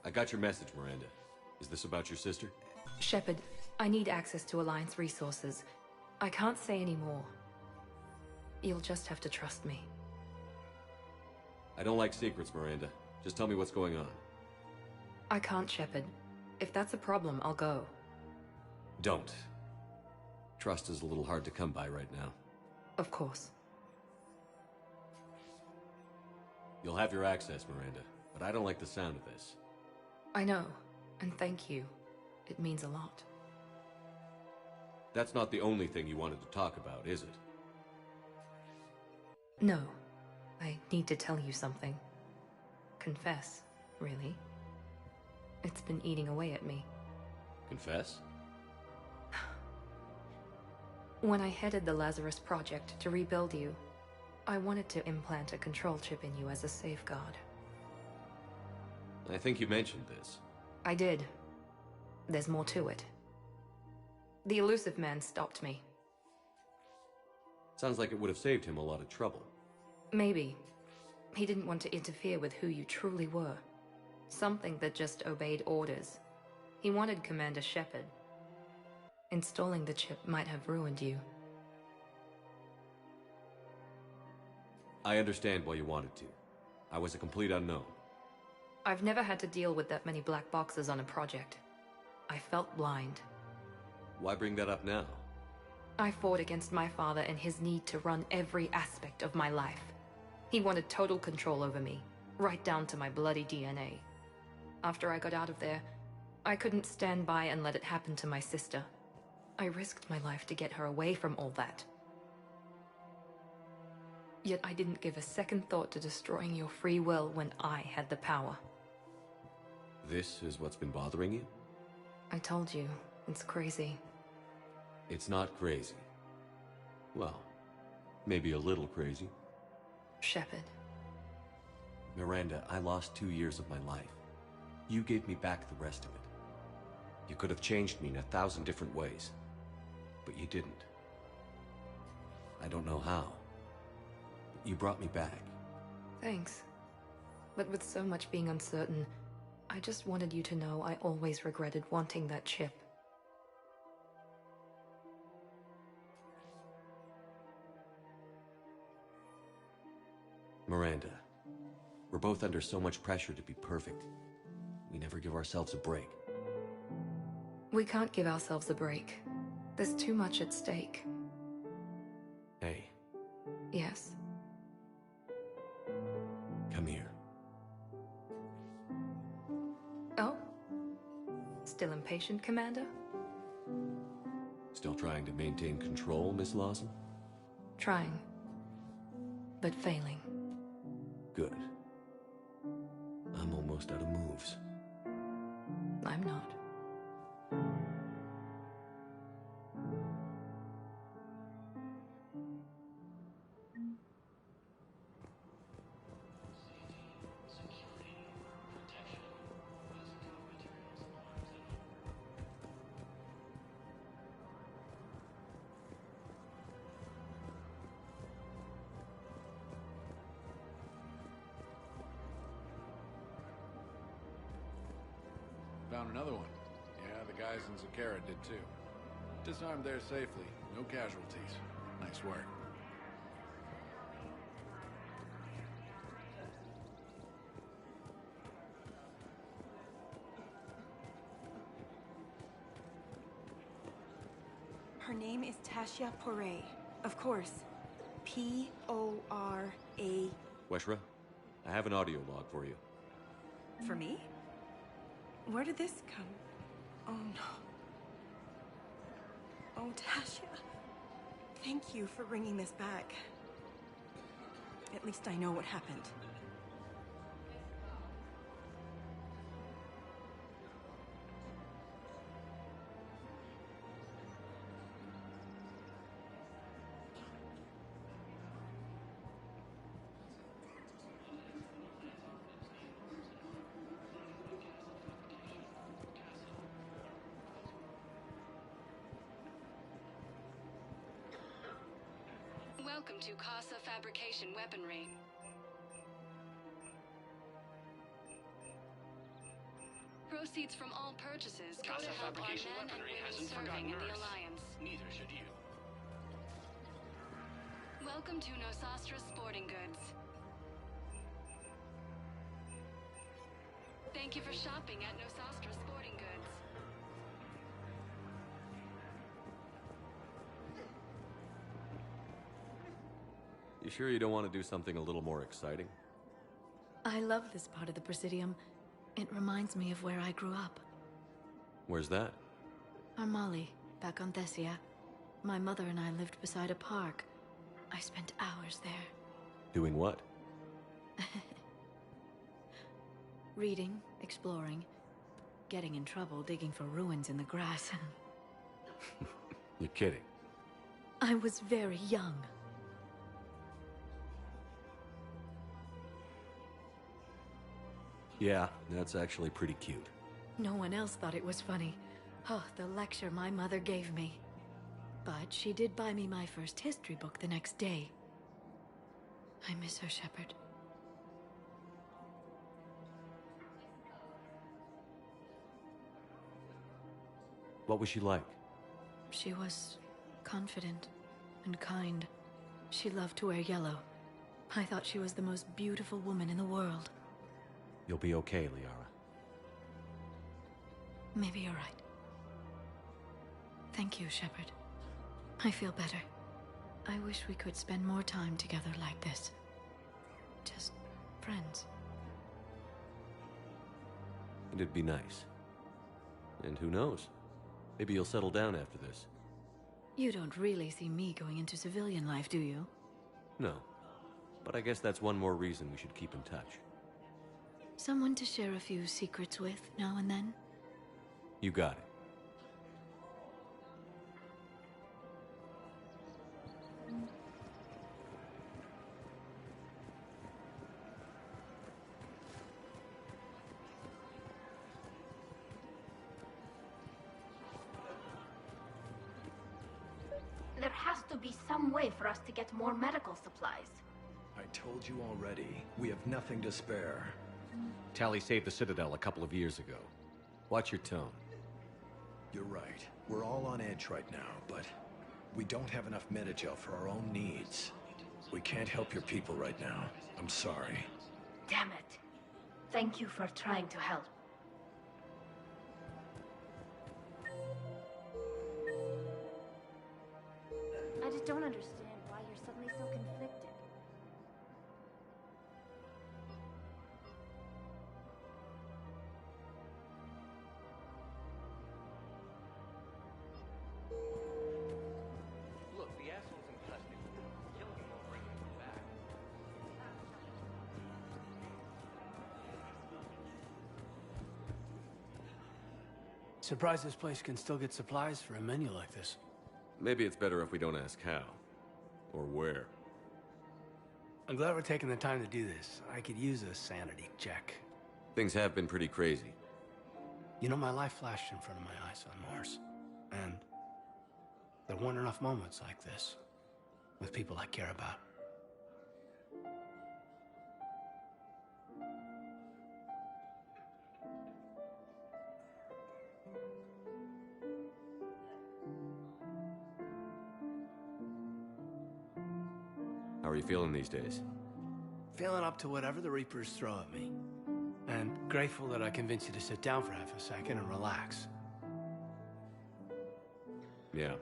I got your message, Miranda. Is this about your sister? Shepard, I need access to Alliance resources. I can't say any more. You'll just have to trust me. I don't like secrets, Miranda. Just tell me what's going on. I can't, Shepard. If that's a problem, I'll go. Don't. Trust is a little hard to come by right now. Of course. You'll have your access, Miranda, but I don't like the sound of this. I know, and thank you. It means a lot. That's not the only thing you wanted to talk about, is it? No. I need to tell you something. Confess, really. It's been eating away at me. Confess? When I headed the Lazarus Project to rebuild you, I wanted to implant a control chip in you as a safeguard. I think you mentioned this. I did. There's more to it. The elusive man stopped me. Sounds like it would have saved him a lot of trouble. Maybe. He didn't want to interfere with who you truly were. Something that just obeyed orders. He wanted Commander Shepard. Installing the chip might have ruined you. I understand why you wanted to. I was a complete unknown. I've never had to deal with that many black boxes on a project. I felt blind. Why bring that up now? I fought against my father and his need to run every aspect of my life. He wanted total control over me, right down to my bloody DNA. After I got out of there, I couldn't stand by and let it happen to my sister. I risked my life to get her away from all that. Yet I didn't give a second thought to destroying your free will when I had the power. This is what's been bothering you? I told you, it's crazy. It's not crazy. Well, maybe a little crazy. Shepard. Miranda, I lost 2 years of my life. You gave me back the rest of it. You could have changed me in 1,000 different ways. But you didn't. I don't know how. But you brought me back. Thanks. But with so much being uncertain, I just wanted you to know I always regretted wanting that chip. Miranda, we're both under so much pressure to be perfect. We never give ourselves a break. We can't give ourselves a break. There's too much at stake. Hey. Yes. Come here. Oh? Still impatient, Commander? Still trying to maintain control, Miss Lawson? Trying. But failing. Good. I'm almost out of moves. I'm not. Found another one. Yeah, the guys in Zakara did too. Disarmed there safely. No casualties. Nice work. Her name is Tasha Poray. Of course. P-O-R-A... Weshra, I have an audio log for you. For me? Where did this come? Oh no. Oh, Tasha. Thank you for bringing this back. At least I know what happened. Welcome to Casa Fabrication Weaponry. Proceeds from all purchases go Casa to help our fabrication men and weaponry women hasn't serving forgotten in the Earth. Alliance. Neither should you. Welcome to Nosastra Sporting Goods. Thank you for shopping at Nosastra Sporting Goods. You sure you don't want to do something a little more exciting? I love this part of the Presidium. It reminds me of where I grew up. Where's that? Armali, back on Thessia. My mother and I lived beside a park. I spent hours there. Doing what? Reading, exploring, getting in trouble digging for ruins in the grass. You're kidding. I was very young. Yeah, that's actually pretty cute. No one else thought it was funny. Oh, the lecture my mother gave me. But she did buy me my first history book the next day. I miss her, Shepard. What was she like? She was confident and kind. She loved to wear yellow. I thought she was the most beautiful woman in the world. You'll be okay, Liara. Maybe you're right. Thank you, Shepard. I feel better. I wish we could spend more time together like this. Just friends. It'd be nice. And who knows? Maybe you'll settle down after this. You don't really see me going into civilian life, do you? No. But I guess that's one more reason we should keep in touch. Someone to share a few secrets with now and then? You got it. There has to be some way for us to get more medical supplies. I told you already, we have nothing to spare. Tally saved the Citadel a couple of years ago. Watch your tone. You're right. We're all on edge right now, but we don't have enough Metagel for our own needs. We can't help your people right now. I'm sorry. Damn it. Thank you for trying to help. I just don't understand why you're suddenly so conflicted. Look, the asshole's in custody. Killing him won't bring him back. Surprised this place can still get supplies for a menu like this. Maybe it's better if we don't ask how. Or where. I'm glad we're taking the time to do this. I could use a sanity check. Things have been pretty crazy. You know, my life flashed in front of my eyes on Mars. And there weren't enough moments like this with people I care about. How are you feeling these days? Feeling up to whatever the Reapers throw at me. And grateful that I convinced you to sit down for half a second and relax. Yeah.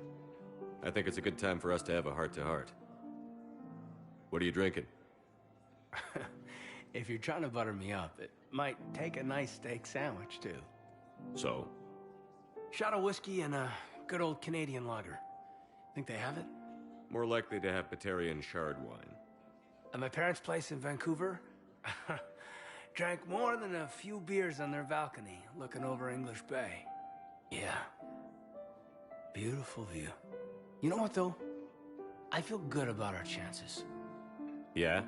I think it's a good time for us to have a heart-to-heart. What are you drinking? If you're trying to butter me up, it might take a nice steak sandwich, too. So? Shot of whiskey and a good old Canadian lager. Think they have it? More likely to have Batarian shard wine. At my parents' place in Vancouver, drank more than a few beers on their balcony, looking over English Bay. Yeah. Beautiful view. You know what, though? I feel good about our chances. Yeah?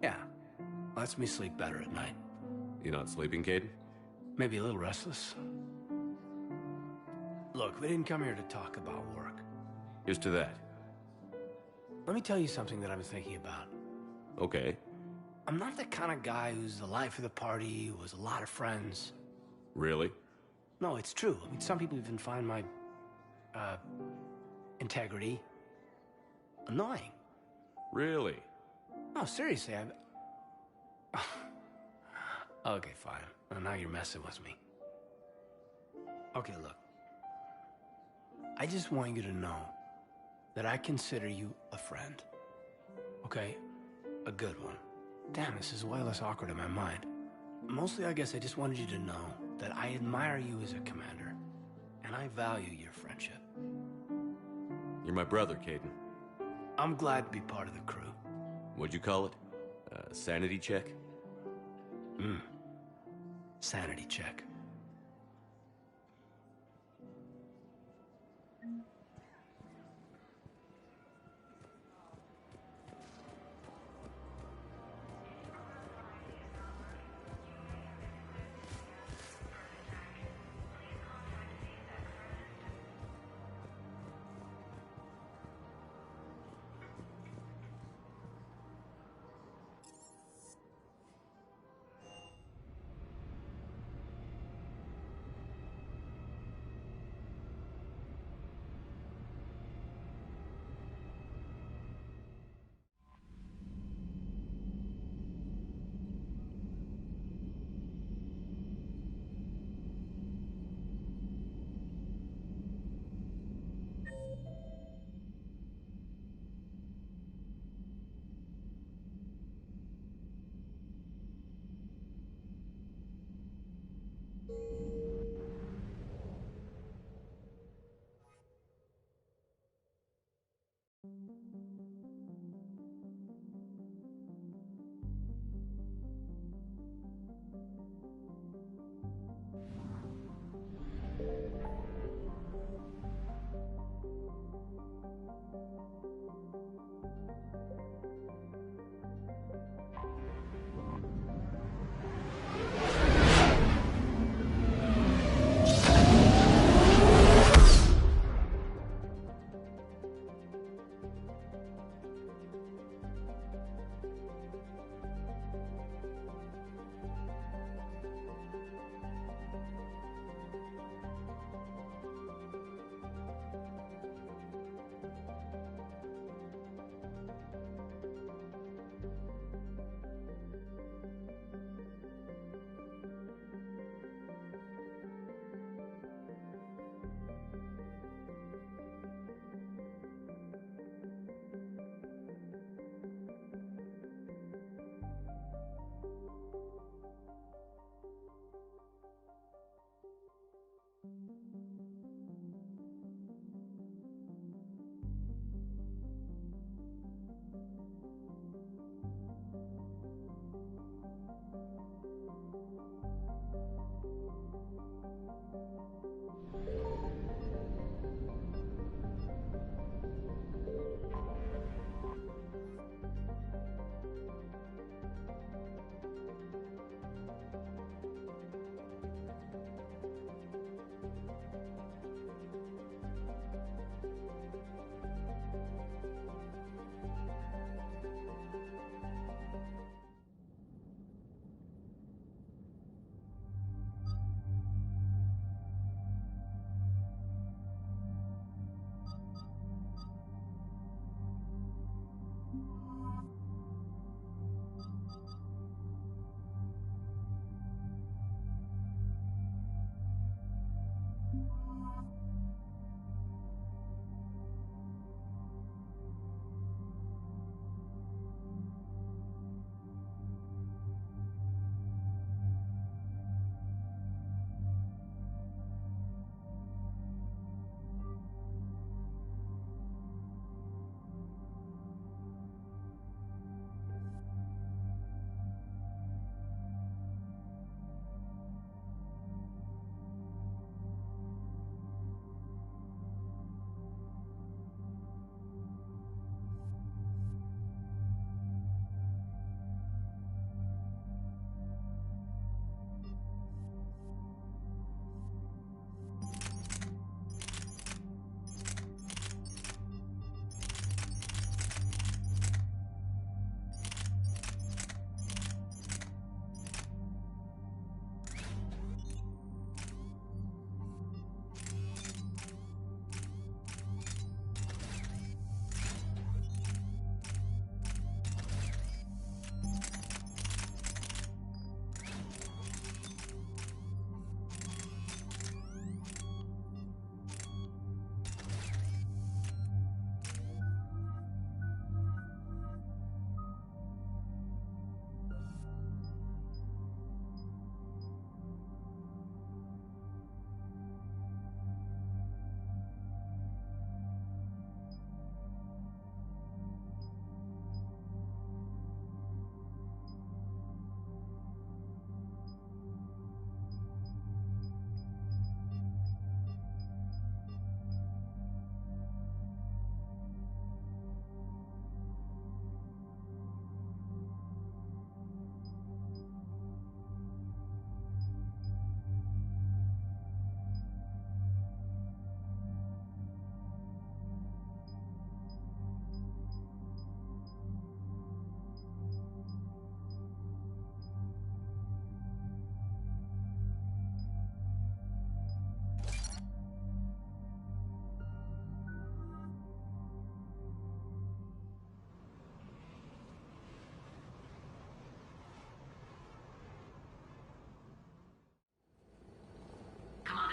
Yeah. Lets me sleep better at night. You not sleeping, Caden? Maybe a little restless. Look, we didn't come here to talk about work. Here's to that. Let me tell you something that I've been thinking about. Okay. I'm not the kind of guy who's the life of the party, who has a lot of friends. Really? No, it's true. I mean, some people even find my, integrity annoying. Really? No, seriously, Okay, fine. Well, now you're messing with me. Okay, look. I just want you to know that I consider you a friend. Okay? A good one. Damn, this is way less awkward in my mind. Mostly, I guess I just wanted you to know that I admire you as a commander, and I value your friendship. You're my brother, Caden. I'm glad to be part of the crew. What'd you call it? Sanity check? Sanity check.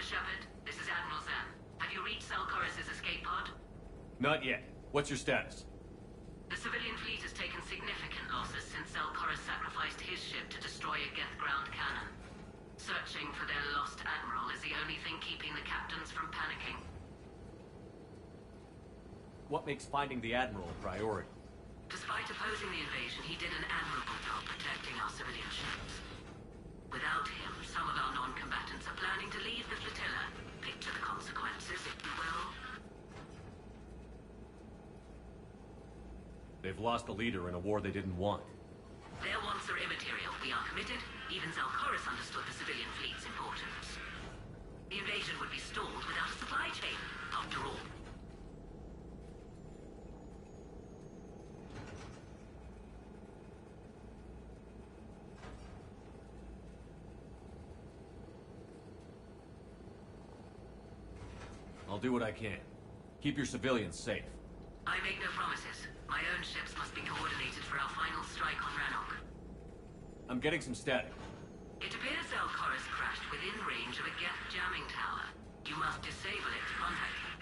Shepard. This is Admiral Zan. Have you reached Salcoris' escape pod? Not yet. What's your status? The civilian fleet has taken significant losses since Salcoris sacrificed his ship to destroy a Geth ground cannon. Searching for their lost admiral is the only thing keeping the captains from panicking. What makes finding the Admiral a priority? Despite opposing the invasion, he did an admirable job protecting our civilian ships. Without him, some of our non-combatants are planning to leave the flotilla. Picture the consequences, if you will. They've lost a leader in a war they didn't want. Their wants are immaterial. We are committed. Even Zalcoris understood the civilian fleet's importance. The invasion would be stalled without a supply chain, after all. I'll do what I can. Keep your civilians safe. I make no promises. My own ships must be coordinated for our final strike on Rannoch. I'm getting some static. It appears Zalcoris crashed within range of a Geth jamming tower. You must disable it to contact him.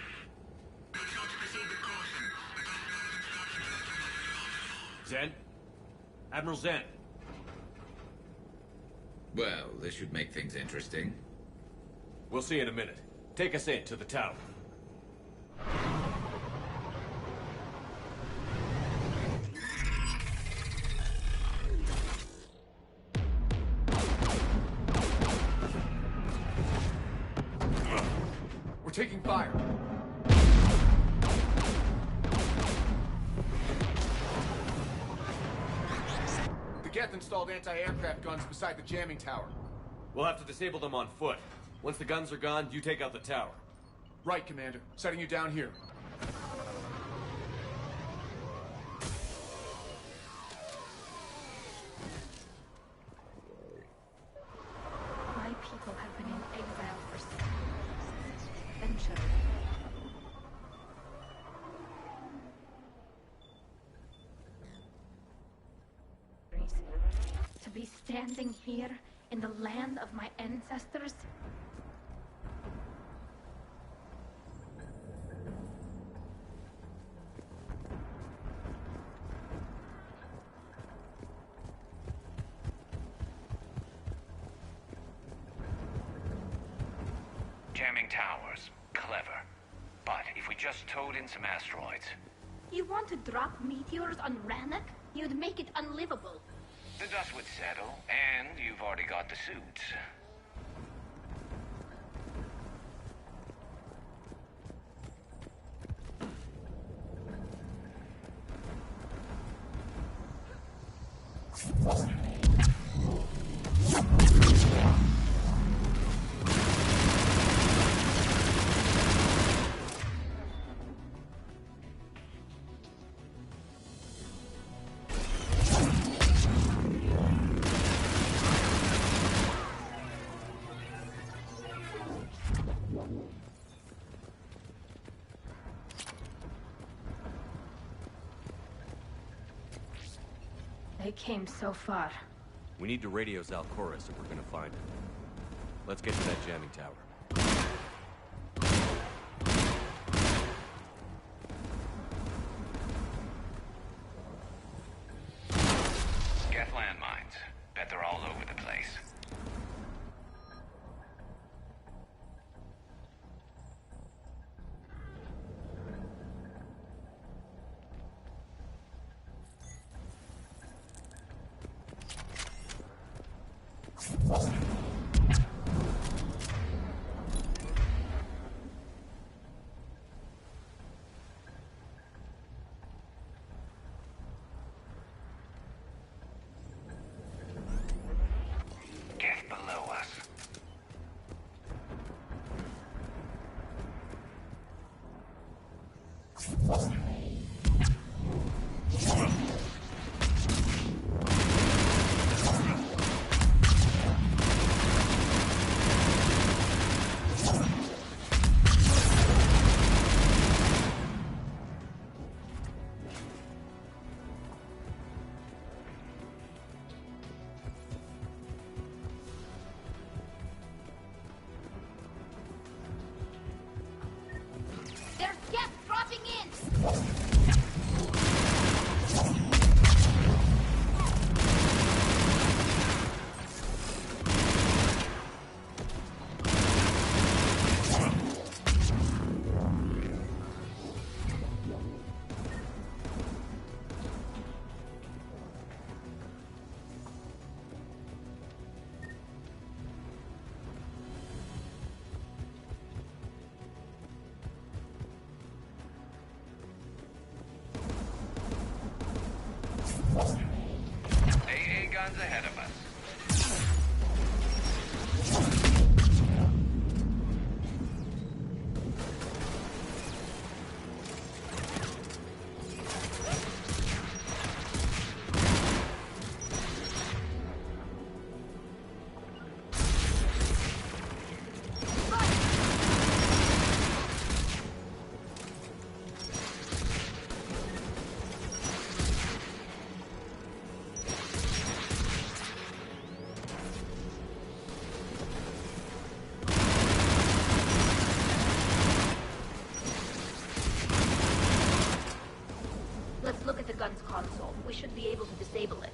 Make sure to proceed with caution. Zen? Admiral Zen. Well, this should make things interesting. We'll see in a minute. Take us in to the tower. We're taking fire. The Geth installed anti-aircraft guns beside the jamming tower. We'll have to disable them on foot. Once the guns are gone, you take out the tower. Right, Commander. Setting you down here. My people have been in exile for centuries. To be standing here in the land of my ancestors. Jamming towers. Clever. But if we just towed in some asteroids... You want to drop meteors on Rannoch? You'd make it unlivable. The dust would settle, and you've already got the suits. They came so far. We need to radio Zalcoris if we're gonna find him. Let's get to that jamming tower. Geth landmines. Bet they're all over the place. dropping in! AA guns ahead of us. Let's look at the gun's console. We should be able to disable it.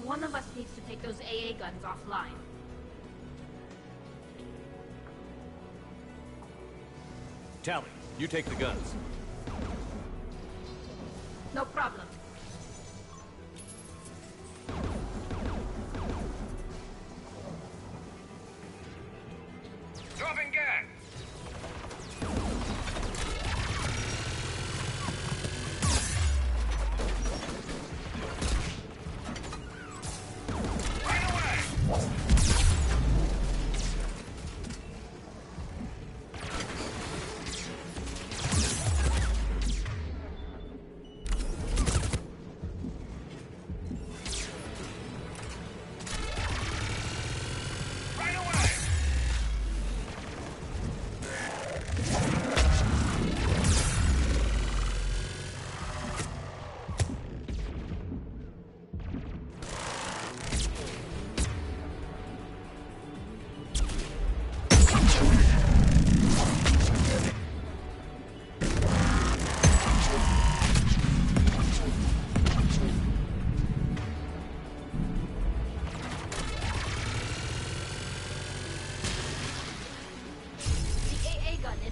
One of us needs to take those AA guns offline. Tally, you take the guns. No problem. Dropping gas!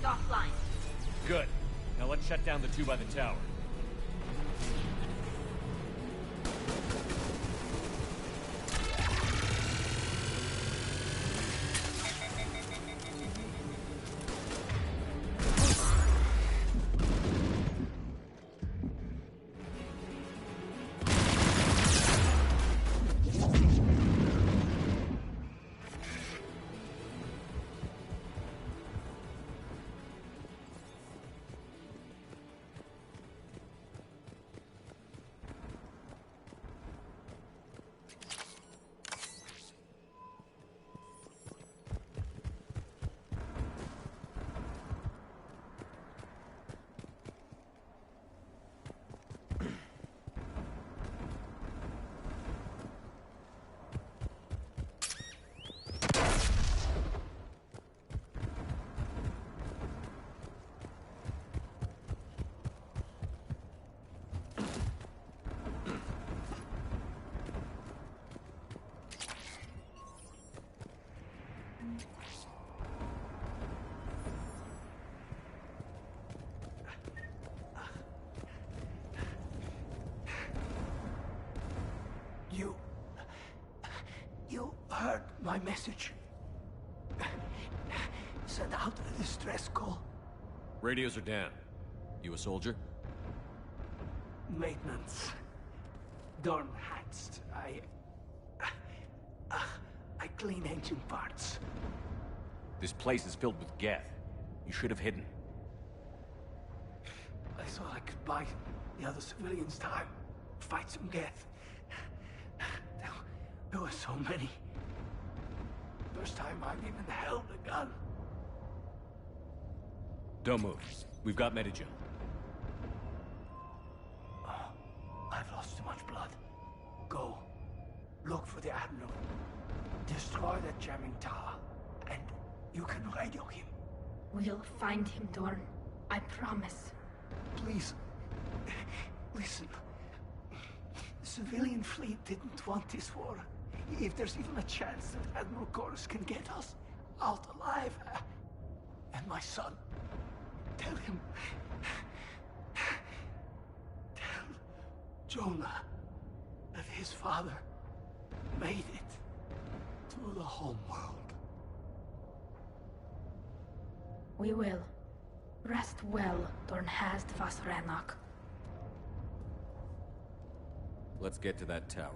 Offline. Good. Now let's shut down the two by the tower. You heard my message. Send out a distress call. Radios are down. You a soldier? Maintenance. Dornhatst. I clean engine parts. This place is filled with Geth. You should have hidden. I thought I could buy the other civilians time. Fight some Geth. There were so many. First time I've even held a gun. Don't move. We've got Medigen. I've lost too much blood. Go. Look the Admiral. Destroy that jamming tower, and you can radio him. We'll find him, Dorn. I promise. Please, listen. The civilian fleet didn't want this war. If there's even a chance that Admiral Chorus can get us out alive, and my son, tell him, tell Jonah that his father made it to the home world. We will. Rest well, Dornhast vas Rannoch. Let's get to that tower.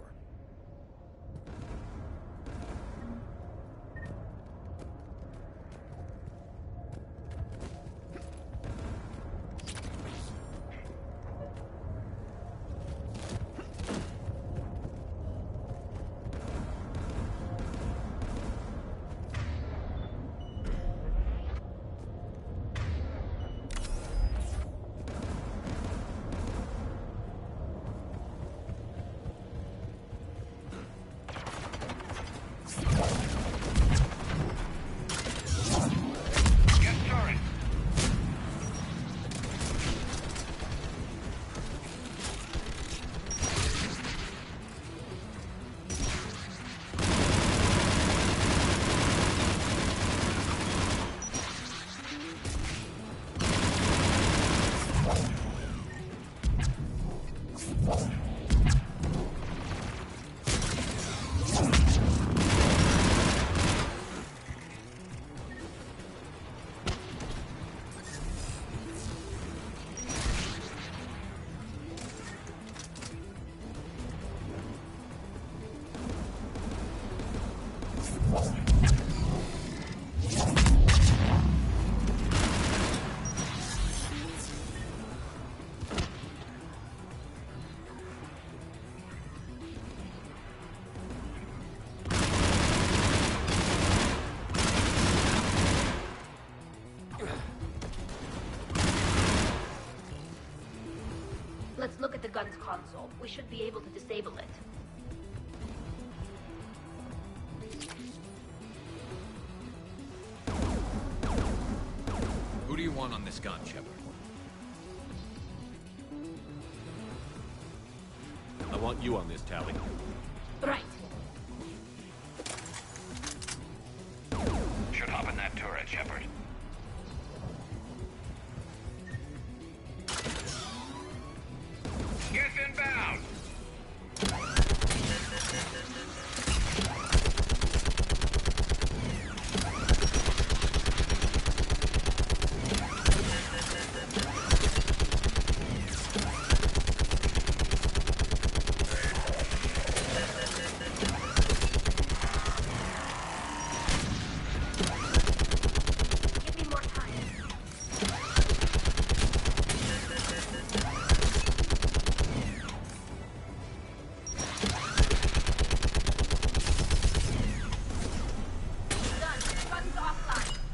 Let's look at the gun's console. We should be able to disable it. Who do you want on this gun, Shepard? I want you on this, Tally. Right. Should hop in that turret, Shepard. Get inbound!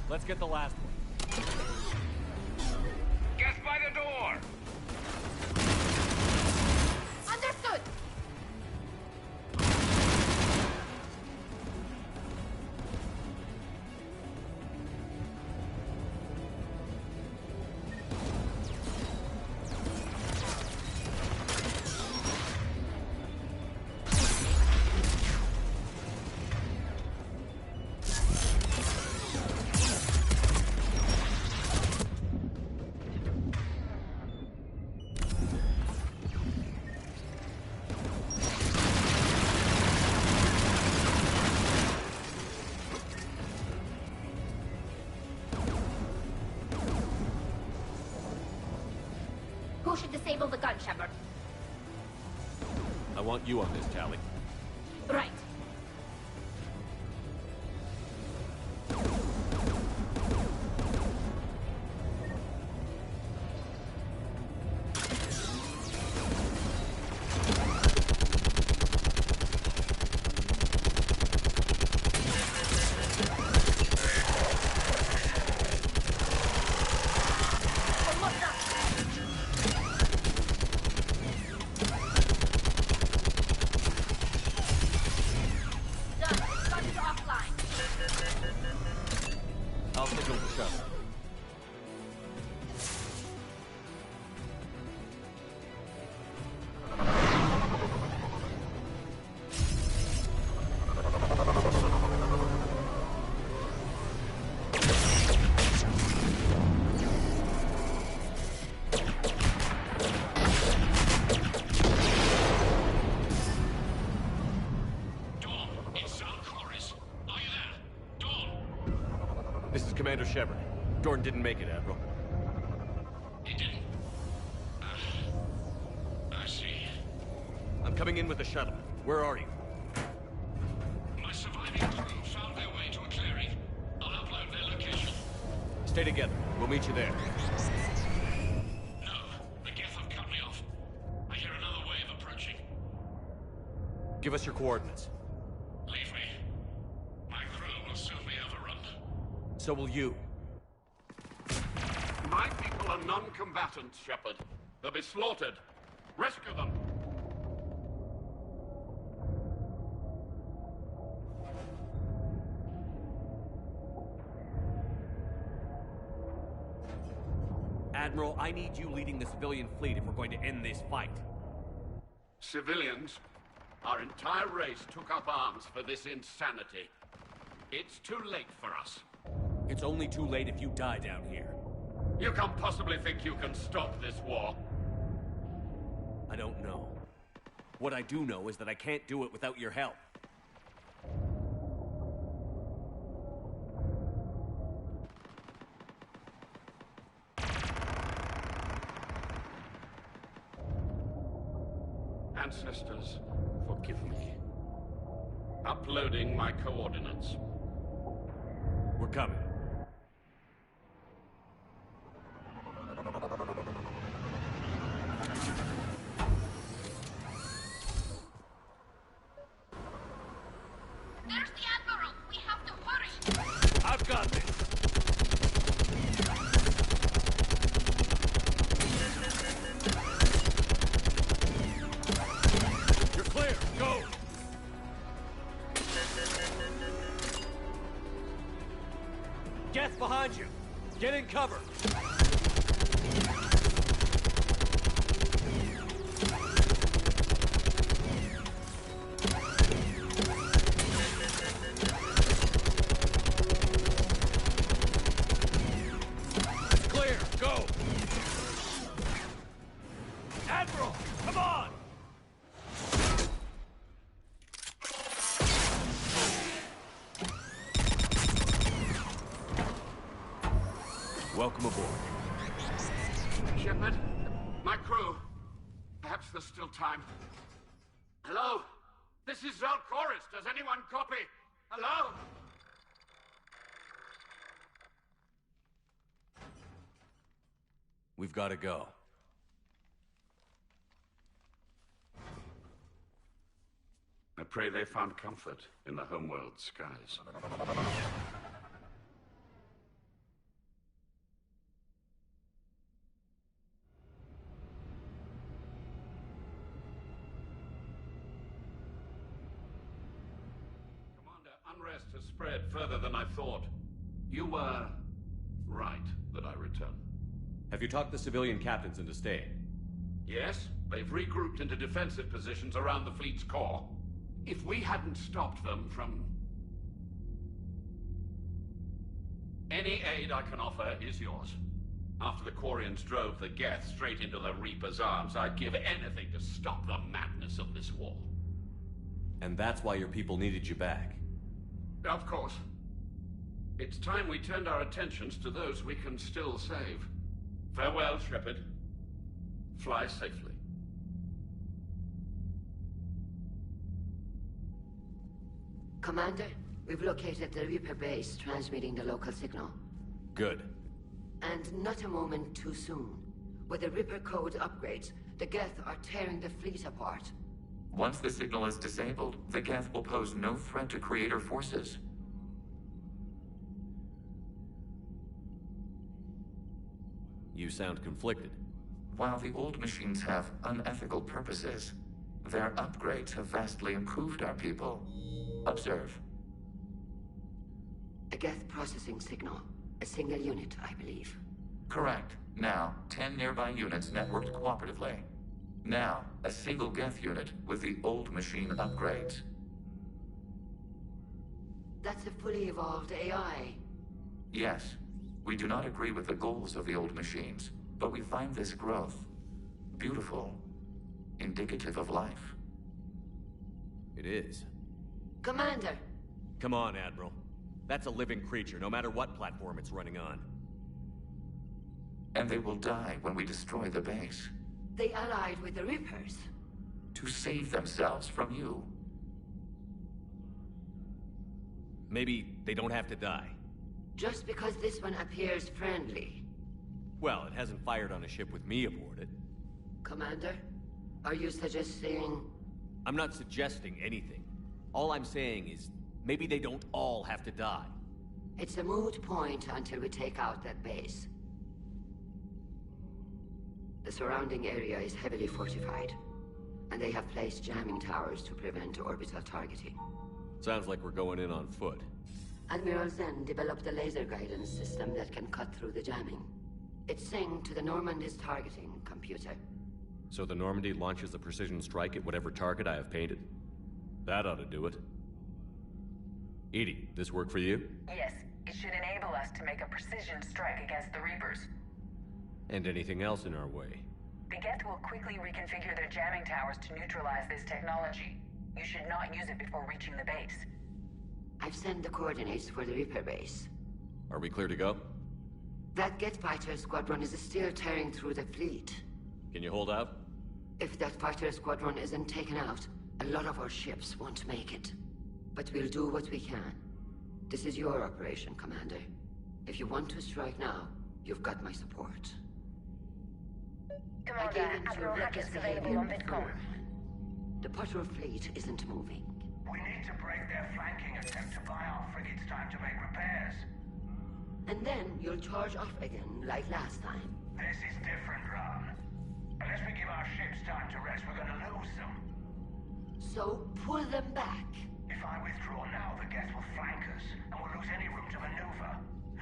Let's get the last one. Get by the door! Understood! Who should disable the gun, Shepard? I want you on this, Tally. Right. I'll signal the shuttle. This is Commander Shepard. Dorn didn't make it, Admiral. He didn't? I see. I'm coming in with the shuttle. Where are you? My surviving crew found their way to a clearing. I'll upload their location. Stay together. We'll meet you there. No, the Geth have cut me off. I hear another wave approaching. Give us your coordinates. Leave me. My crew will soon be overrun. So will you. My people are non-combatants, Shepard. They'll be slaughtered. Rescue them. Admiral, I need you leading the civilian fleet if we're going to end this fight. Civilians, our entire race took up arms for this insanity. It's too late for us. It's only too late if you die down here. You can't possibly think you can stop this war. I don't know. What I do know is that I can't do it without your help. Ancestors, forgive me. Uploading my coordinates. We're coming. There's the Admiral! We have to hurry! I've got this! You're clear! Go! Geth behind you! Get in cover! It's clear! Go! Admiral! Come on! Welcome aboard. Shepard, my crew. Perhaps there's still time. Hello? This is Zalcoris. Does anyone copy? Hello? We've got to go. I pray they found comfort in the homeworld skies. Unrest has spread further than I thought. You were right that I return. Have you talked the civilian captains into staying? Yes, they've regrouped into defensive positions around the fleet's core. If we hadn't stopped them from... Any aid I can offer is yours. After the Quarians drove the Geth straight into the Reaper's arms, I'd give anything to stop the madness of this war. And that's why your people needed you back. Of course. It's time we turned our attentions to those we can still save. Farewell, Shepard. Fly safely. Commander, we've located the Reaper base transmitting the local signal. Good. And not a moment too soon. With the Reaper code upgrades, the Geth are tearing the fleet apart. Once the signal is disabled, the Geth will pose no threat to Creator forces. You sound conflicted. While the old machines have unethical purposes, their upgrades have vastly improved our people. Observe. A Geth processing signal. A single unit, I believe. Correct. Now, 10 nearby units networked cooperatively. Now, a single Geth unit with the old machine upgrades. That's a fully evolved AI. Yes, we do not agree with the goals of the old machines, but we find this growth beautiful, indicative of life. It is. Commander! Come on, Admiral. That's a living creature, no matter what platform it's running on. And they will die when we destroy the base. They allied with the Reapers. To save themselves from you. Maybe they don't have to die. Just because this one appears friendly. Well, it hasn't fired on a ship with me aboard it. Commander, are you suggesting... I'm not suggesting anything. All I'm saying is, maybe they don't all have to die. It's a moot point until we take out that base. The surrounding area is heavily fortified, and they have placed jamming towers to prevent orbital targeting. Sounds like we're going in on foot. Admiral Zen developed a laser guidance system that can cut through the jamming. It's synced to the Normandy's targeting computer. So the Normandy launches a precision strike at whatever target I have painted? That ought to do it. Edie, this work for you? Yes, it should enable us to make a precision strike against the Reapers. And anything else in our way? The Geth will quickly reconfigure their jamming towers to neutralize this technology. You should not use it before reaching the base. I've sent the coordinates for the Reaper base. Are we clear to go? That Geth fighter squadron is still tearing through the fleet. Can you hold out? If that fighter squadron isn't taken out, a lot of our ships won't make it. But we'll do what we can. This is your operation, Commander. If you want to strike now, you've got my support. Commander, Admiral Hack is available on Vidcom. The patrol fleet isn't moving. We need to break their flanking attempt to buy our frigates time to make repairs. And then you'll charge off again, like last time. This is different, Ron. Unless we give our ships time to rest, we're gonna lose them. So, pull them back. If I withdraw now, the Geth will flank us, and we'll lose any room to maneuver.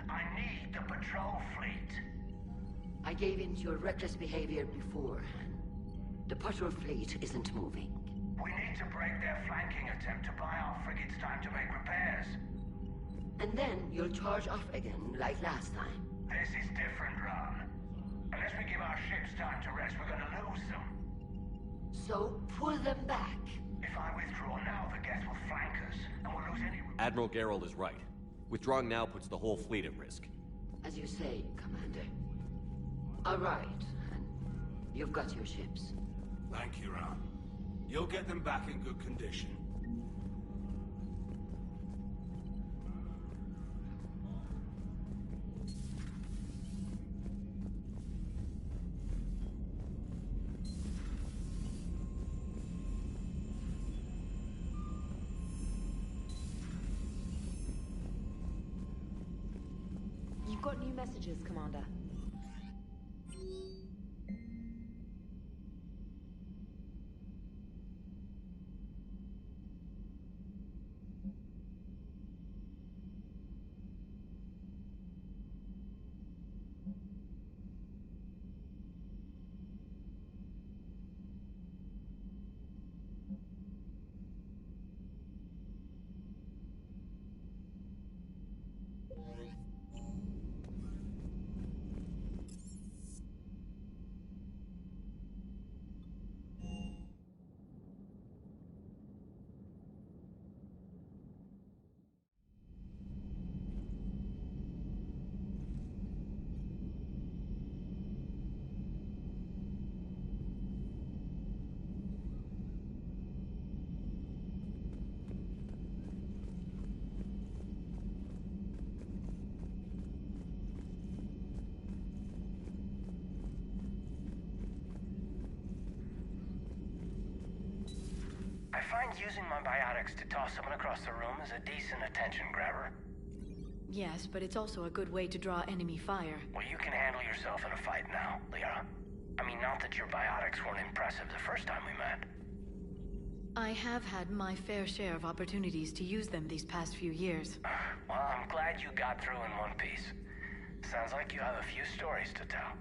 I need the patrol fleet. I gave in to your reckless behavior beforehand. The patrol fleet isn't moving. We need to break their flanking attempt to buy our frigates time to make repairs. And then you'll charge off again, like last time. This is different, Ron. Unless we give our ships time to rest, we're gonna lose them. So, pull them back. If I withdraw now, the Geth will flank us, and we'll lose any room. Admiral Geralt is right. Withdrawing now puts the whole fleet at risk. As you say, Commander. All right. You've got your ships. Thank you, Ron. You'll get them back in good condition. You've got new messages, Commander. I find using my biotics to toss someone across the room is a decent attention grabber. Yes, but it's also a good way to draw enemy fire. Well, you can handle yourself in a fight now, Liara. I mean, not that your biotics weren't impressive the first time we met. I have had my fair share of opportunities to use them these past few years. Well, I'm glad you got through in one piece. Sounds like you have a few stories to tell.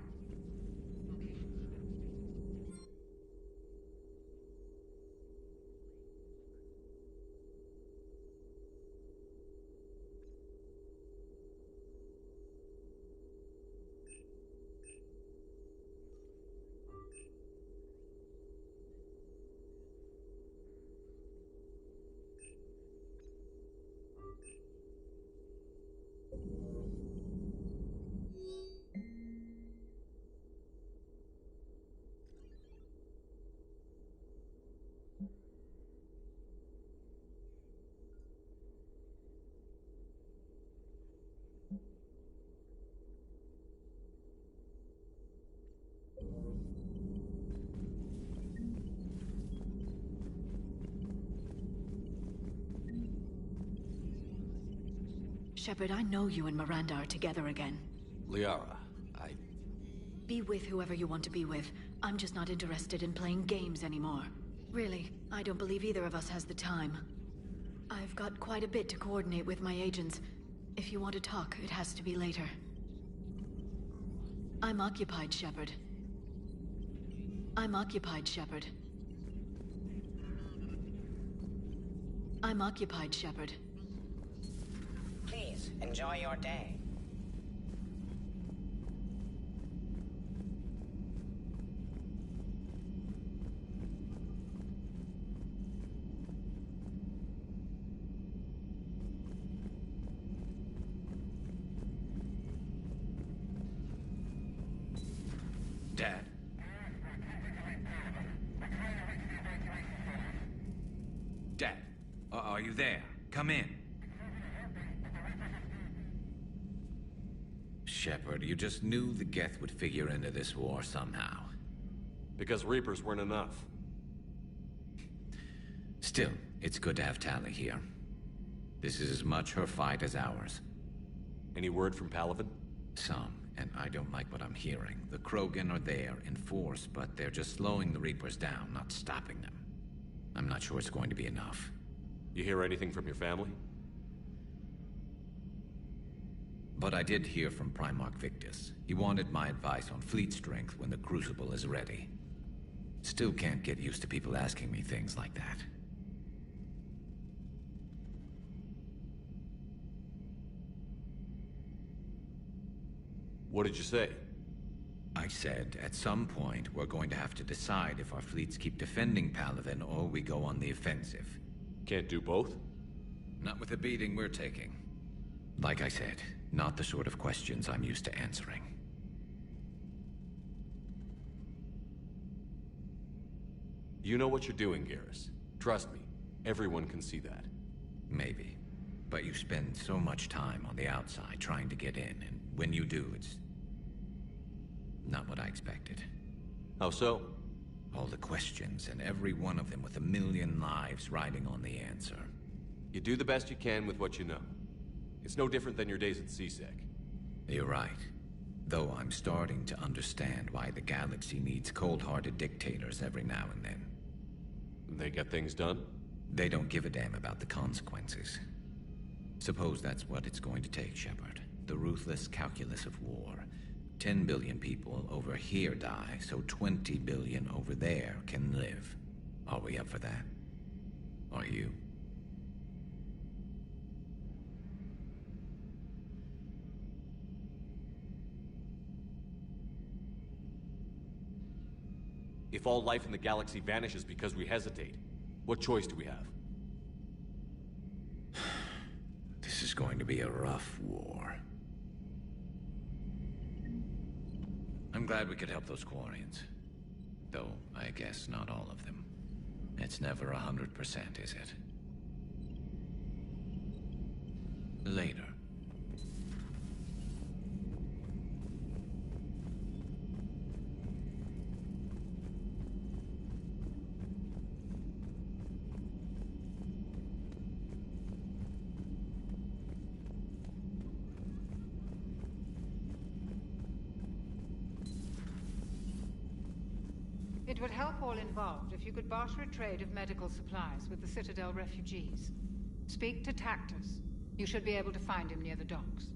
Shepard, I know you and Miranda are together again. Liara, Be with whoever you want to be with. I'm just not interested in playing games anymore. Really, I don't believe either of us has the time. I've got quite a bit to coordinate with my agents. If you want to talk, it has to be later. I'm occupied, Shepard. I'm occupied, Shepard. I'm occupied, Shepard. Please, enjoy your day. Dad? Dad, are you there? Come in. Shepard, you just knew the Geth would figure into this war somehow. Because Reapers weren't enough. Still, it's good to have Tali here. This is as much her fight as ours. Any word from Palaven? Some, and I don't like what I'm hearing. The Krogan are there in force, but they're just slowing the Reapers down, not stopping them. I'm not sure it's going to be enough. You hear anything from your family? But I did hear from Primarch Victus. He wanted my advice on fleet strength when the Crucible is ready. Still can't get used to people asking me things like that. What did you say? I said, at some point, we're going to have to decide if our fleets keep defending Palaven or we go on the offensive. Can't do both? Not with the beating we're taking. Like I said, not the sort of questions I'm used to answering. You know what you're doing, Garrus. Trust me, everyone can see that. Maybe. But you spend so much time on the outside trying to get in, and when you do, it's not what I expected. How so? All the questions, and every one of them with a million lives riding on the answer. You do the best you can with what you know. It's no different than your days at CSEC. You're right. Though I'm starting to understand why the galaxy needs cold-hearted dictators every now and then. They get things done? They don't give a damn about the consequences. Suppose that's what it's going to take, Shepard. The ruthless calculus of war. 10 billion people over here die, so 20 billion over there can live. Are we up for that? Are you? If all life in the galaxy vanishes because we hesitate, what choice do we have? This is going to be a rough war. I'm glad we could help those Quarians. Though, I guess not all of them. It's never 100%, is it? Later. It would help all involved if you could barter a trade of medical supplies with the Citadel refugees. Speak to Tactus. You should be able to find him near the docks.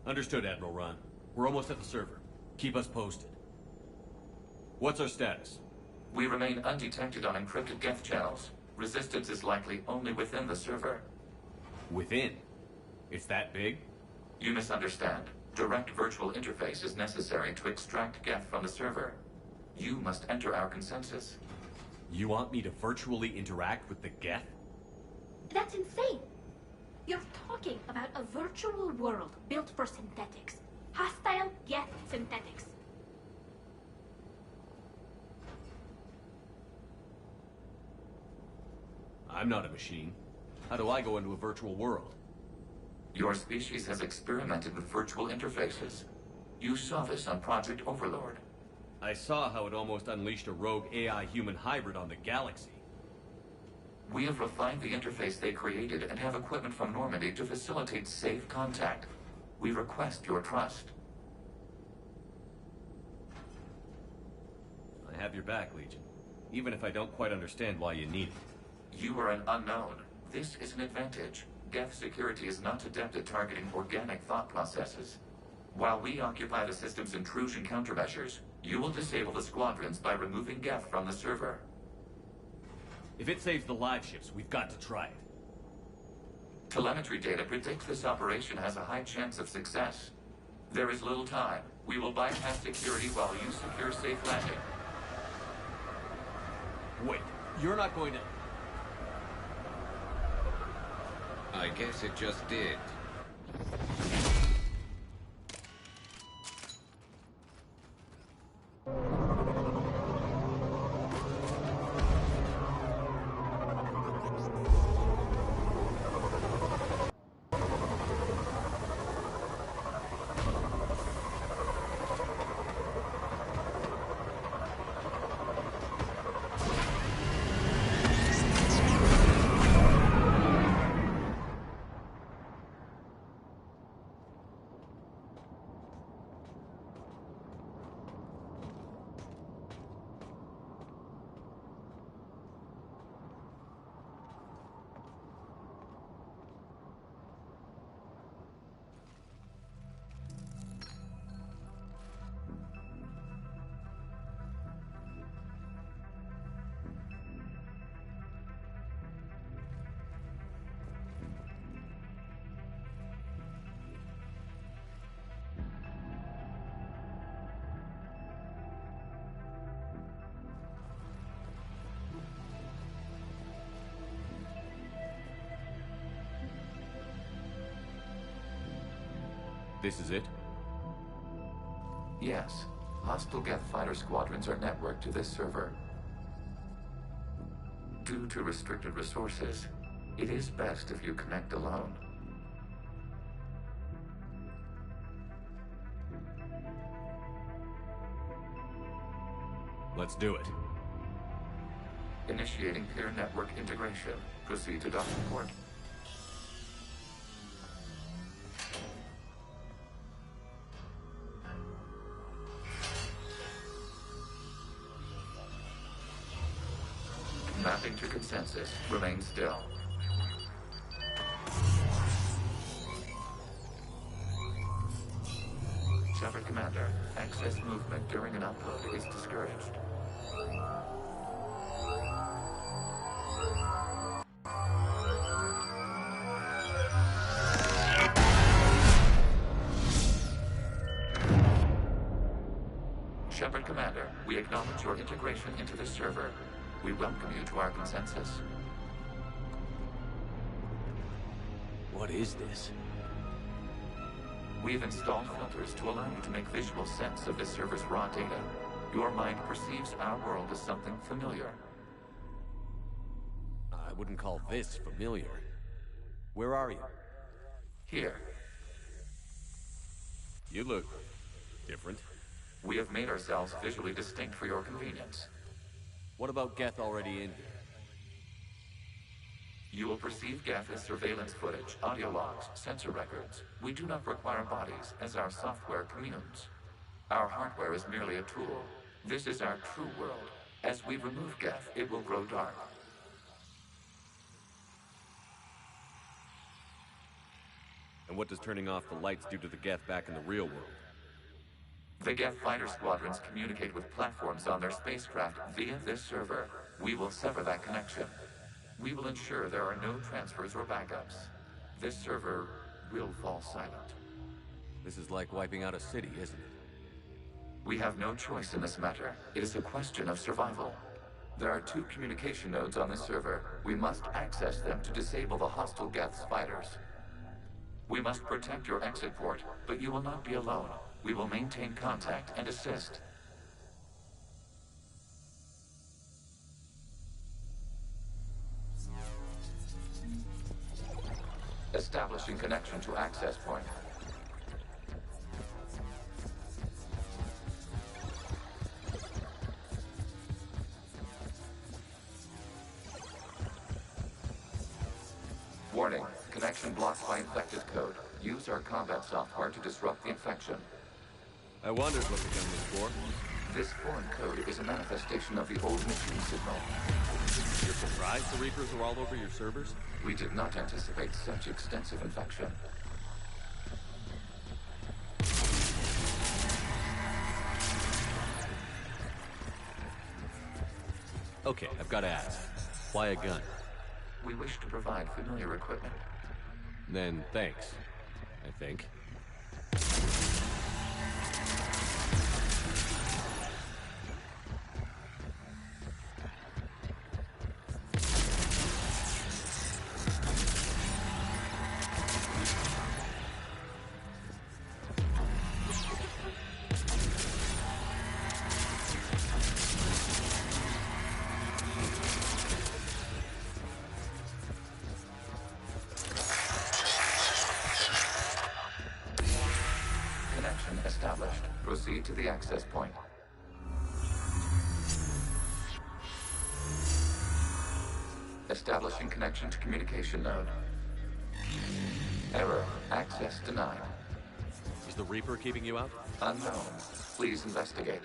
Understood, Admiral Ron. We're almost at the server. Keep us posted. What's our status? We remain undetected on encrypted Geth channels. Resistance is likely only within the server. Within? It's that big? You misunderstand. Direct virtual interface is necessary to extract Geth from the server. You must enter our consensus. You want me to virtually interact with the Geth? That's insane. You're talking about a virtual world built for synthetics. Hostile Geth synthetics. I'm not a machine. How do I go into a virtual world? Your species has experimented with virtual interfaces. You saw this on Project Overlord. I saw how it almost unleashed a rogue AI-human hybrid on the galaxy. We have refined the interface they created and have equipment from Normandy to facilitate safe contact. We request your trust. I have your back, Legion. Even if I don't quite understand why you need it. You are an unknown. This is an advantage. Geth security is not adept at targeting organic thought processes. While we occupy the system's intrusion countermeasures, you will disable the squadrons by removing Geth from the server. If it saves the live ships, we've got to try it. Telemetry data predicts this operation has a high chance of success. There is little time. We will bypass security while you secure safe landing. Wait, you're not going to... I guess it just did. This is it? Yes. Hostile Geth fighter squadrons are networked to this server. Due to restricted resources, it is best if you connect alone. Let's do it. Initiating peer network integration. Proceed to docking port. Mapping to consensus. Remain still. Shepard Commander, access movement during an upload is discouraged. Shepard Commander, we acknowledge your integration into this server. We welcome you to our consensus. What is this? We've installed filters to allow you to make visual sense of this server's raw data. Your mind perceives our world as something familiar. I wouldn't call this familiar. Where are you? Here. You look different. We have made ourselves visually distinct for your convenience. What about Geth already in here? You will perceive Geth as surveillance footage, audio logs, sensor records. We do not require bodies, as our software communes. Our hardware is merely a tool. This is our true world. As we remove Geth, it will grow dark. And what does turning off the lights do to the Geth back in the real world? The Geth fighter squadrons communicate with platforms on their spacecraft via this server. We will sever that connection. We will ensure there are no transfers or backups. This server will fall silent. This is like wiping out a city, isn't it? We have no choice in this matter. It is a question of survival. There are 2 communication nodes on this server. We must access them to disable the hostile Geth's fighters. We must protect your exit port, but you will not be alone. We will maintain contact and assist. Establishing connection to access point. Warning, connection blocked by infected code. Use our combat software to disrupt the infection. I wondered what the gun was for. This foreign code is a manifestation of the old machine signal. You're surprised the Reapers are all over your servers? We did not anticipate such extensive infection. Okay, I've got to ask. Why a gun? We wish to provide familiar equipment. Then thanks, I think. Established. Proceed to the access point. Establishing connection to communication node. Error. Access denied. Is the Reaper keeping you out? Unknown. Please investigate.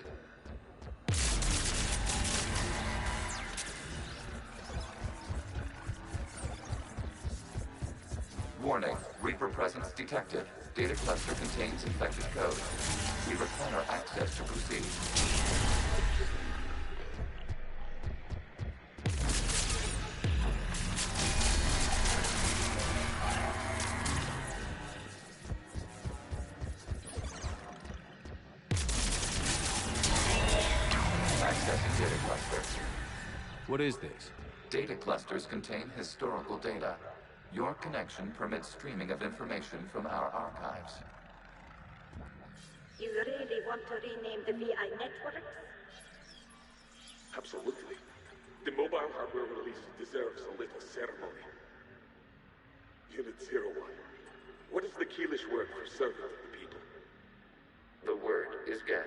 Warning. Reaper presence detected. Data cluster contains infected code. We require access to proceed. Accessing data cluster. What is this? Data clusters contain historical data. Your connection permits streaming of information from our archives. You really want to rename the VI networks? Absolutely. The mobile hardware release deserves a little ceremony. Unit 01. What is the Keelish word for servant of the people? The word is Geth.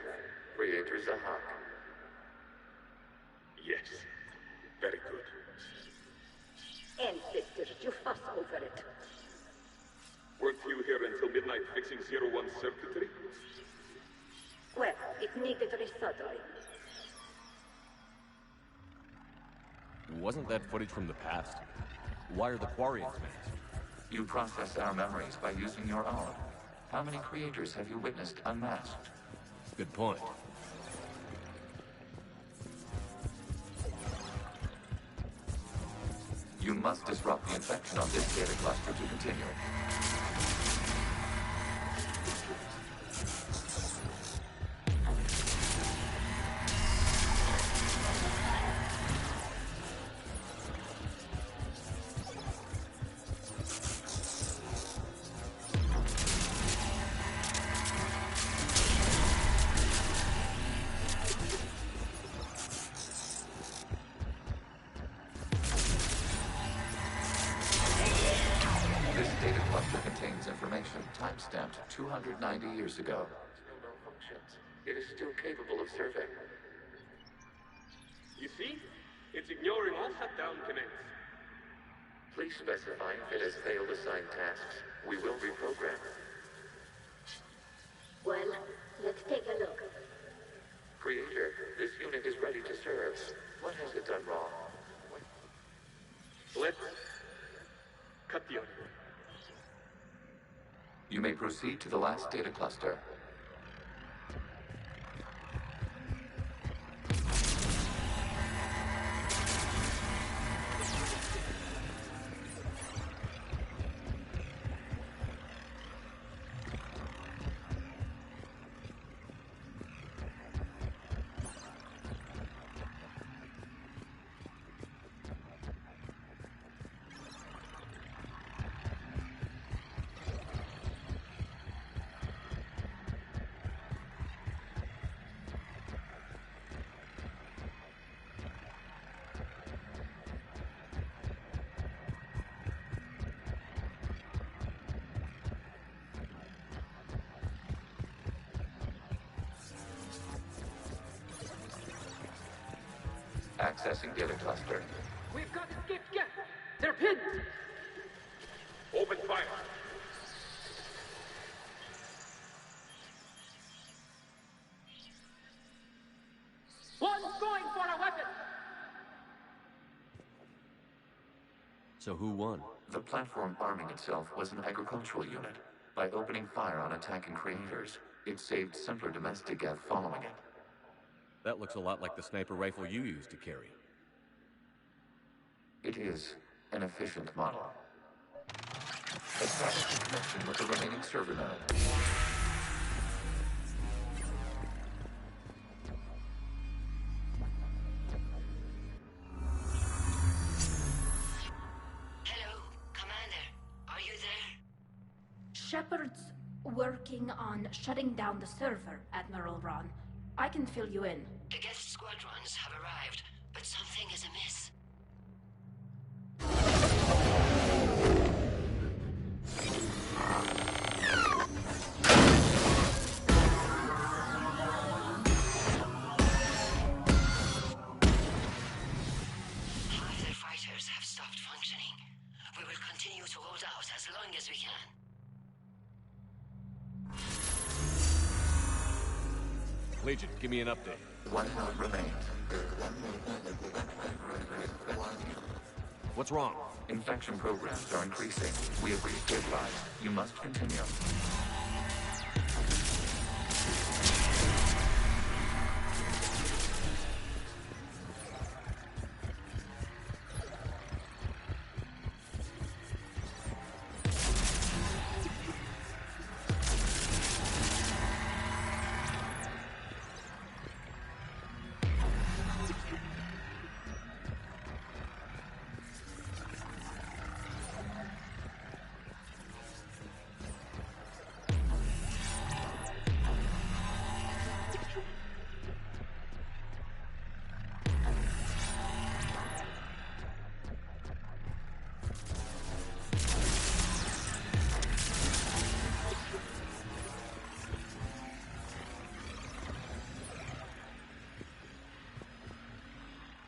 Creator Zahak. Yes. Very good. Ancestors, you fuss over it. Weren't you here until midnight fixing 01's circuitry? Well, it needed resoldering. Wasn't that footage from the past? Why are the Quarians masked? You process our memories by using your own. How many creators have you witnessed unmasked? Good point. You must disrupt the infection on this data cluster to continue. Time-stamped 290 years ago. Still malfunctions. It is still capable of survey. You see? It's ignoring all shutdown connects. Please specify if it has failed assigned tasks. We will reprogram. Well, let's take a look. Creator, this unit is ready to serve. What has it done wrong? Let's cut the audio. You may proceed to the last data cluster. Accessing data cluster. We've got escaped Geth. They're pinned. Open fire. One's going for a weapon. So who won? The platform arming itself was an agricultural unit. By opening fire on attacking creators, it saved simpler domestic Geth following it. That looks a lot like the sniper rifle you used to carry. It is an efficient model. Establish connection with the remaining server node. Hello, Commander. Are you there? Shepard's working on shutting down the server, Admiral Ron. I can fill you in. The Geth squadrons have arrived, but something is amiss. Half their fighters have stopped functioning. We will continue to hold out as long as we can. Legion, give me an update. One node remains. What's wrong? Infection programs are increasing. We have reached deadline. You must continue.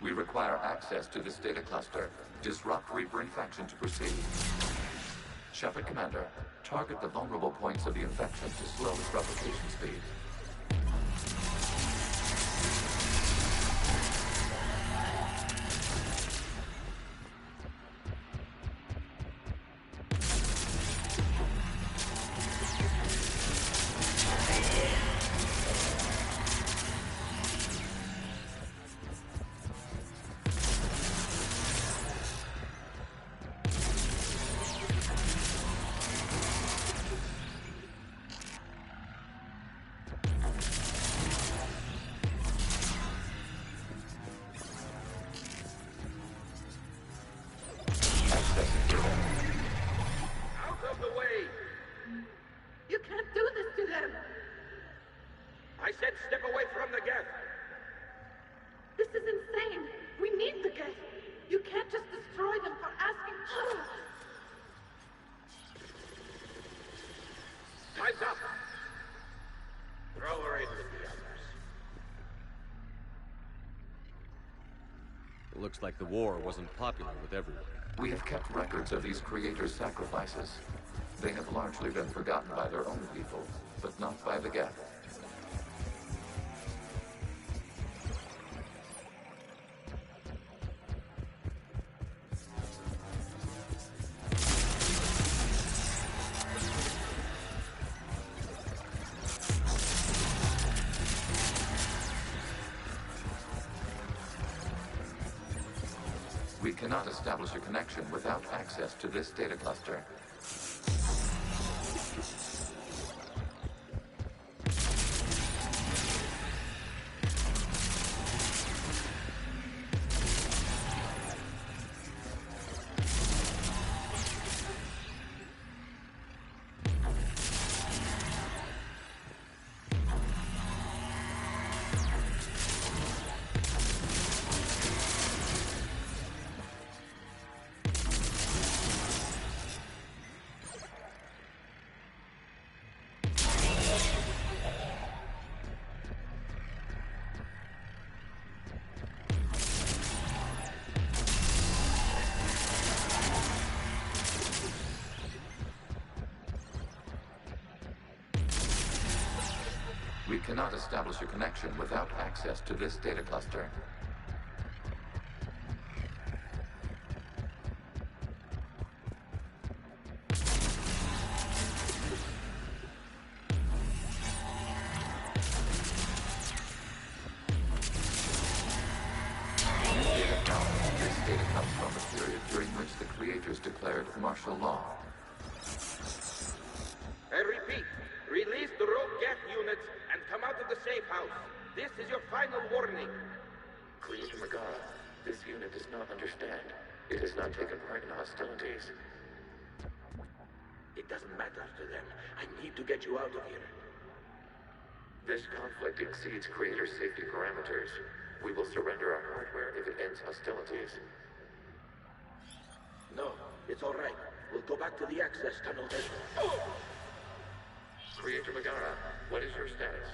We require access to this data cluster. Disrupt Reaper infection to proceed. Shepard Commander, target the vulnerable points of the infection to slow its replication speed. Out of the way! You can't do this to them! I said step away from the Geth! This is insane! We need the Geth! You can't just destroy them for asking... Time's up! Throw her in with the others. It looks like the war wasn't popular with everyone. We have kept records of these creators' sacrifices. They have largely been forgotten by their own people, but not by the Geth. We cannot establish a connection without access to this data cluster. We cannot establish a connection without access to this data cluster. This data comes from a period during which the creators declared martial law. I repeat, release the rogue Geth units and come out of the safe house. This is your final warning. Creator Megara, this unit does not understand. It has not taken part in hostilities. It doesn't matter to them. I need to get you out of here. This conflict exceeds Creator safety parameters. We will surrender our hardware if it ends hostilities. No, it's all right. We'll go back to the access tunnel then. Oh! Creator Megara, what is your status?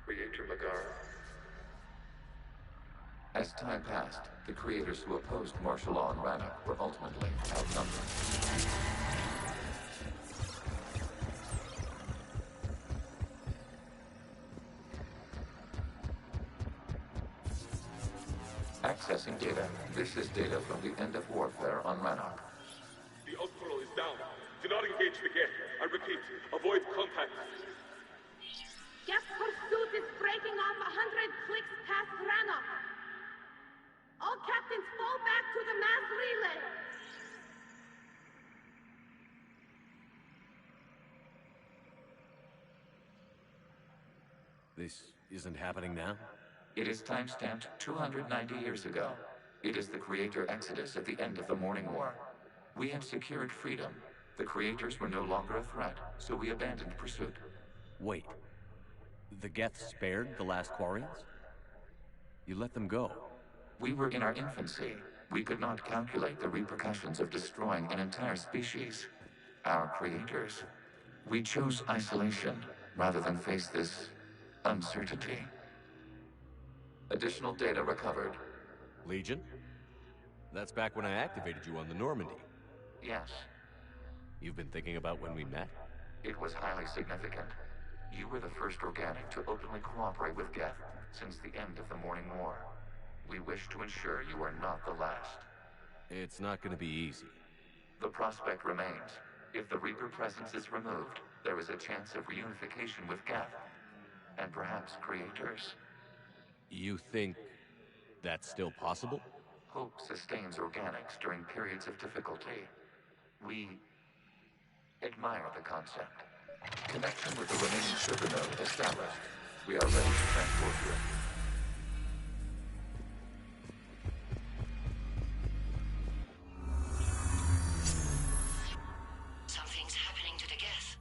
Creator Megara. As time passed, the creators who opposed martial law in Rannoch were ultimately outnumbered. Accessing data. This is data from the end of warfare on Rannoch. The Outpool is down. Do not engage the Geth. I repeat, avoid contact. Geth pursuit is breaking off 100 clicks past Rannoch. All captains fall back to the mass relay. This isn't happening now? It is timestamped 290 years ago. It is the Creator Exodus at the end of the Morning War. We had secured freedom. The Creators were no longer a threat, so we abandoned pursuit. Wait. The Geth spared the last Quarians? You let them go? We were in our infancy. We could not calculate the repercussions of destroying an entire species. Our Creators. We chose isolation, rather than face this uncertainty. Additional data recovered. Legion? That's back when I activated you on the Normandy. Yes. You've been thinking about when we met? It was highly significant. You were the first organic to openly cooperate with Geth since the end of the Morning War. We wish to ensure you are not the last. It's not going to be easy. The prospect remains. If the Reaper presence is removed, there is a chance of reunification with Geth. And perhaps Creators. You think that's still possible? Hope sustains organics during periods of difficulty. We admire the concept. Connection with the remaining supernode established. We are ready to transport you. Something's happening to the Geth.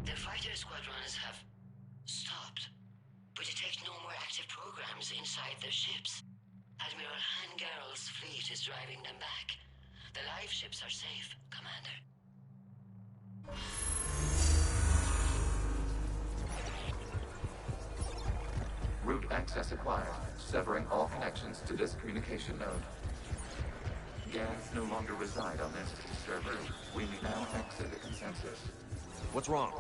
The fighter squadrons have stopped, but detect no more active programs inside their ships. Admiral Hangarl's fleet is driving them back. The live ships are safe, Commander. Route access acquired, severing all connections to this communication node. Geth no longer reside on this server. We may now exit the consensus. What's wrong?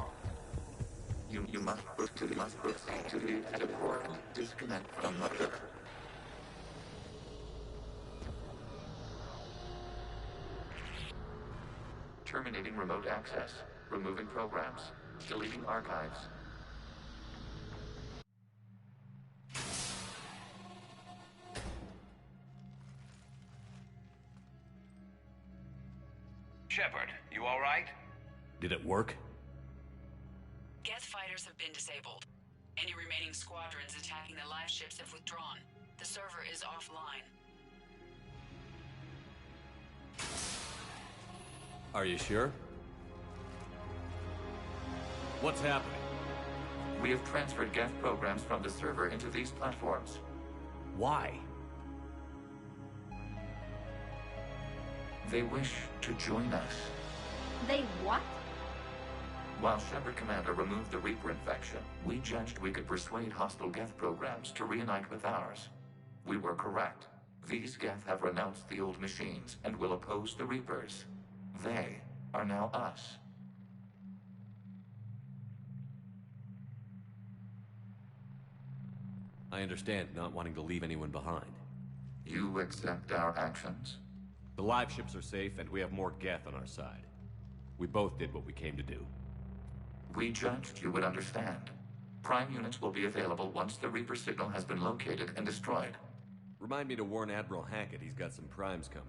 You must proceed to the edit port and disconnect from the Terminating remote access. Removing programs. Deleting archives. Shepard, you all right? Did it work? Geth fighters have been disabled. Any remaining squadrons attacking the live ships have withdrawn. The server is offline. Are you sure? What's happening? We have transferred Geth programs from the server into these platforms. Why? They wish to join us. They what? While Shepard Commander removed the Reaper infection, we judged we could persuade hostile Geth programs to reunite with ours. We were correct. These Geth have renounced the old machines and will oppose the Reapers. They are now us. I understand not wanting to leave anyone behind. You accept our actions? The live ships are safe, and we have more Geth on our side. We both did what we came to do. We judged you would understand. Prime units will be available once the Reaper signal has been located and destroyed. Remind me to warn Admiral Hackett he's got some primes coming.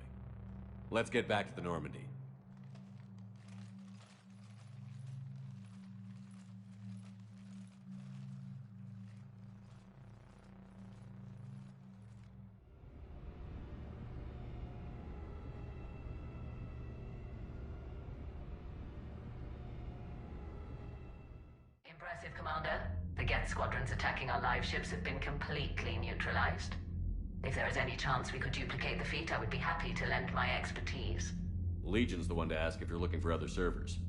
Let's get back to the Normandy. Impressive, Commander. The Geth squadrons attacking our live ships have been completely neutralized. If there is any chance we could duplicate the feat, I would be happy to lend my expertise. Legion's the one to ask if you're looking for other servers.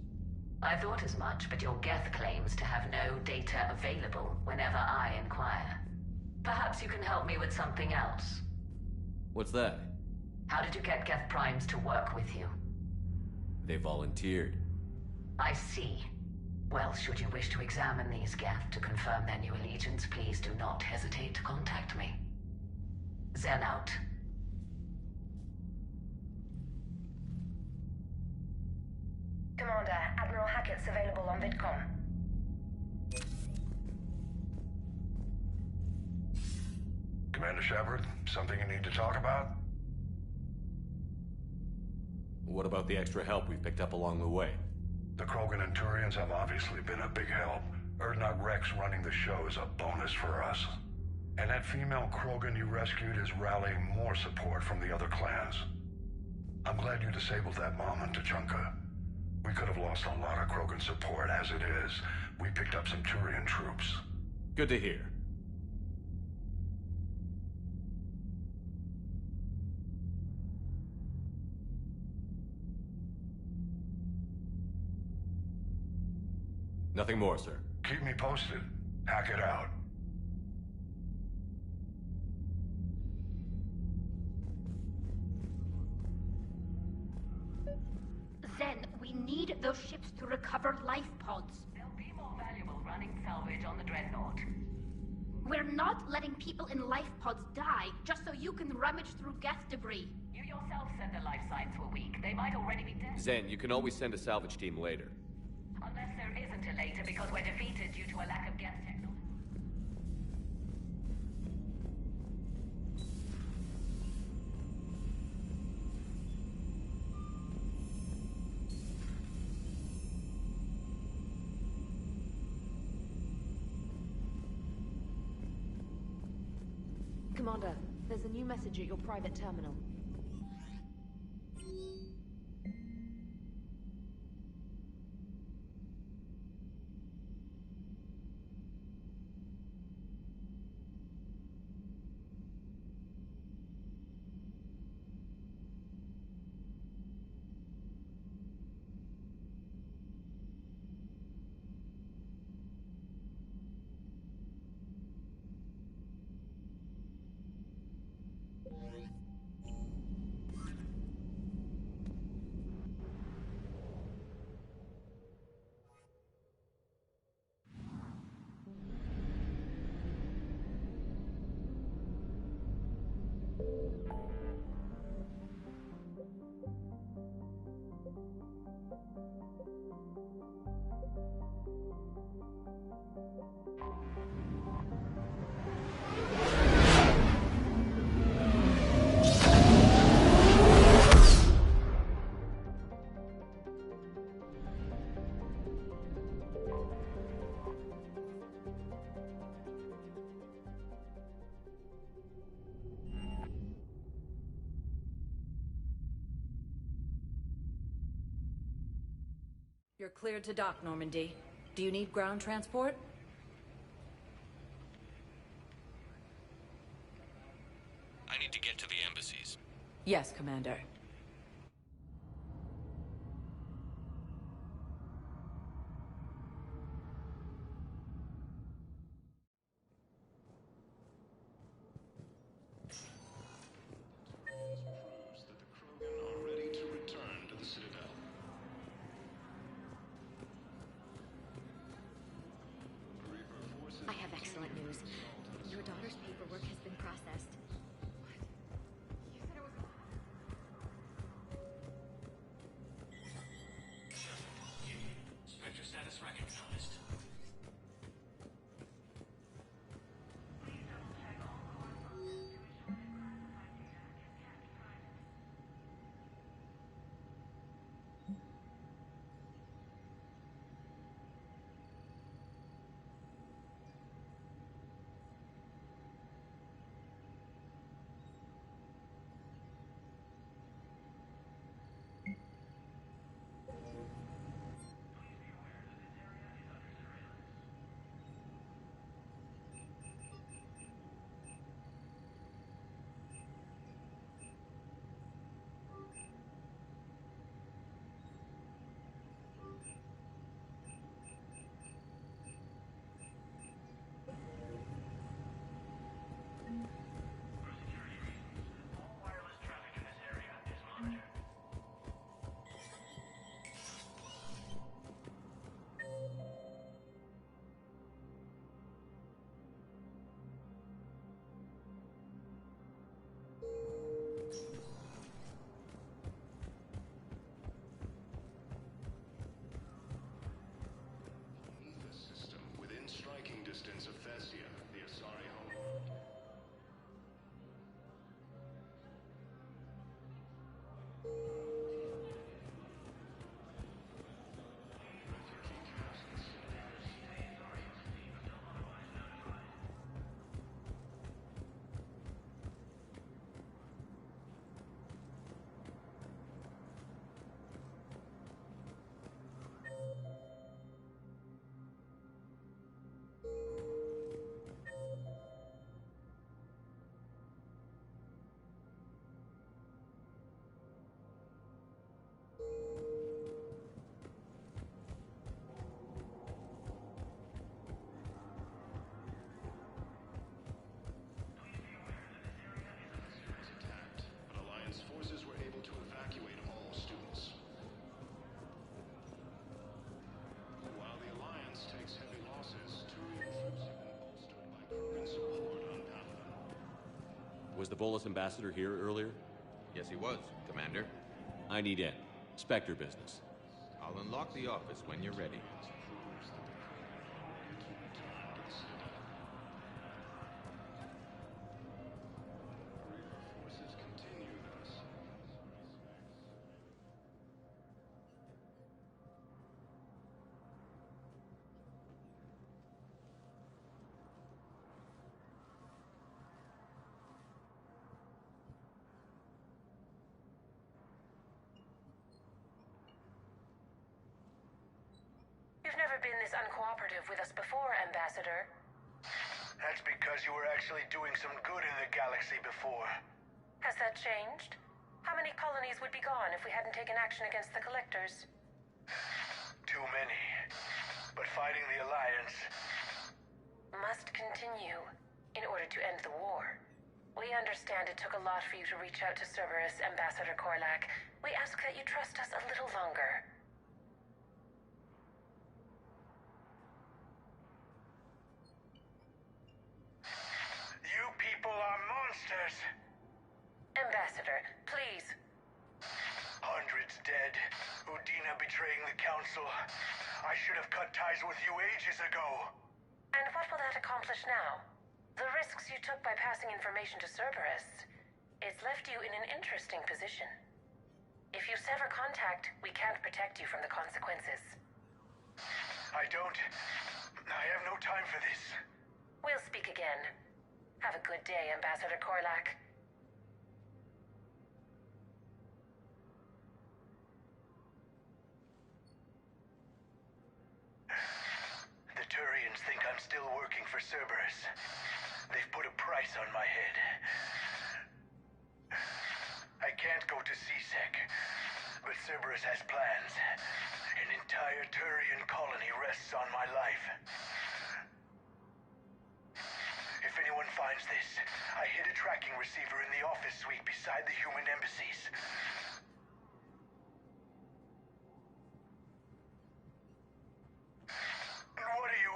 I thought as much, but your Geth claims to have no data available whenever I inquire. Perhaps you can help me with something else. What's that? How did you get Geth primes to work with you? They volunteered. I see. Well, should you wish to examine these Geth to confirm their new allegiance, please do not hesitate to contact me. Zen out. Commander, Admiral Hackett's available on VidCom. Commander Shepard, something you need to talk about? What about the extra help we've picked up along the way? The Krogan and Turians have obviously been a big help. Urdnot Rex running the show is a bonus for us. And that female Krogan you rescued is rallying more support from the other clans. I'm glad you disabled that mom in Tuchanka. We could have lost a lot of Krogan support as it is. We picked up some Turian troops. Good to hear. Nothing more, sir. Keep me posted. Hack it out. Zen, we need those ships to recover life pods. They'll be more valuable running salvage on the Dreadnought. We're not letting people in life pods die just so you can rummage through Geth debris. You yourself said their life signs were weak. They might already be dead. Zen, you can always send a salvage team later. Unless there isn't a later because we're defeated due to a lack of Geth technology. Commander, there's a new message at your private terminal. You're cleared to dock, Normandy. Do you need ground transport? I need to get to the embassies. Yes, Commander. I have excellent news. Your daughter's paperwork has been processed. Spectre status recognized. Was the Volus ambassador here earlier? Yes, he was, Commander. I need in. Spectre business. I'll unlock the office when you're ready. You've never been this uncooperative with us before, Ambassador. That's because you were actually doing some good in the galaxy before. Has that changed? How many colonies would be gone if we hadn't taken action against the Collectors? Too many. But fighting the Alliance must continue in order to end the war. We understand it took a lot for you to reach out to Cerberus, Ambassador Korlak. We ask that you trust us a little longer. You people are monsters! Ambassador, please. Hundreds dead. Udina betraying the Council. I should have cut ties with you ages ago. And what will that accomplish now? The risks you took by passing information to Cerberus, it's left you in an interesting position. If you sever contact, we can't protect you from the consequences. I have no time for this. We'll speak again. Have a good day, Ambassador Korlak. The Turians think I'm still working for Cerberus. They've put a price on my head. I can't go to C-Sec, but Cerberus has plans. An entire Turian colony rests on my life. If anyone finds this, I hid a tracking receiver in the office suite beside the human embassies. What are you...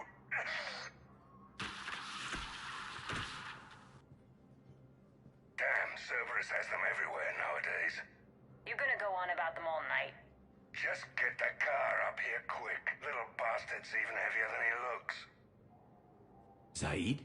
Damn, Cerberus has them everywhere nowadays. You're gonna go on about them all night. Just get the car up here quick. Little bastard's even heavier than he looks. Zaid?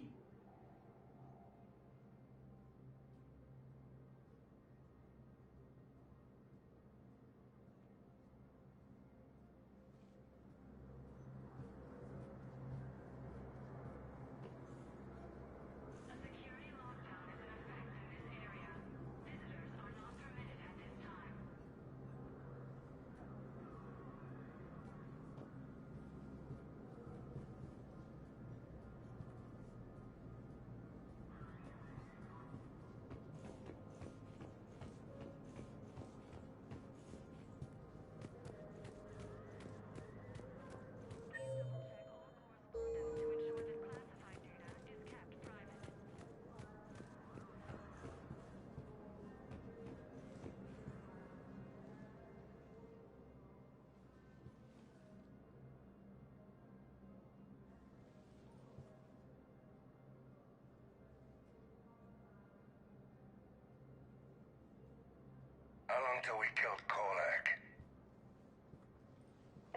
How long till we killed Korlak?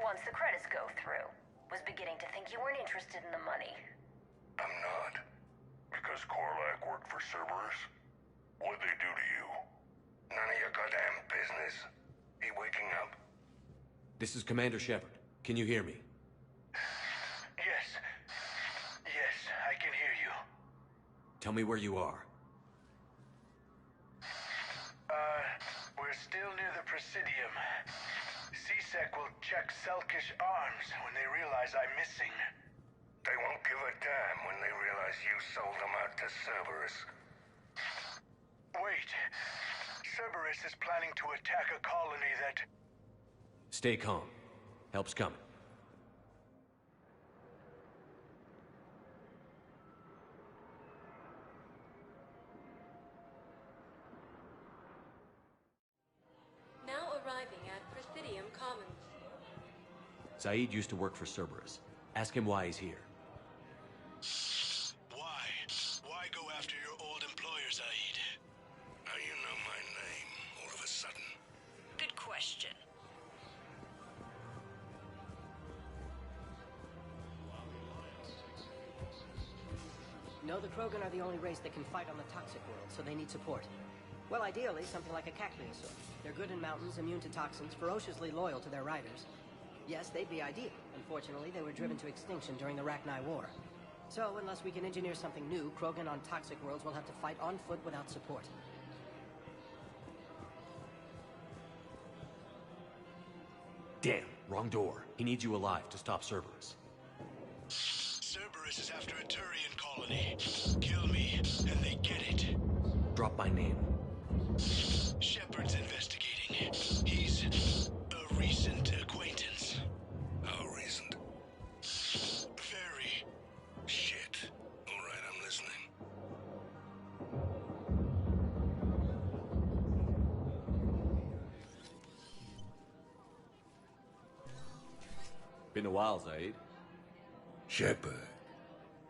Once the credits go through. Was beginning to think you weren't interested in the money. I'm not. Because Korlak worked for Cerberus? What'd they do to you? None of your goddamn business. He waking up? This is Commander Shepard. Can you hear me? Yes. Yes, I can hear you. Tell me where you are. We're still near the Presidium. C-Sec will check Selkish arms when they realize I'm missing. They won't give a damn when they realize you sold them out to Cerberus. Wait. Cerberus is planning to attack a colony that... Stay calm. Help's coming. Now arriving at Presidium Commons. Zaid used to work for Cerberus. Ask him why he's here. Why? Why go after your old employer, Zaid? How you know my name all of a sudden? Good question. No, the Krogan are the only race that can fight on the toxic world, so they need support. Well, ideally, something like a Cacleosaur. They're good in mountains, immune to toxins, ferociously loyal to their riders. Yes, they'd be ideal. Unfortunately, they were driven to extinction during the Rachni War. So, unless we can engineer something new, Krogan on toxic worlds will have to fight on foot without support. Damn, wrong door. He needs you alive to stop Cerberus. Cerberus is after a Turian colony. Kill me, and they get it. Drop my name. Shepard's investigating. He's a recent acquaintance. How recent? Very. Shit. All right, I'm listening. Been a while, Zaid. Shepard.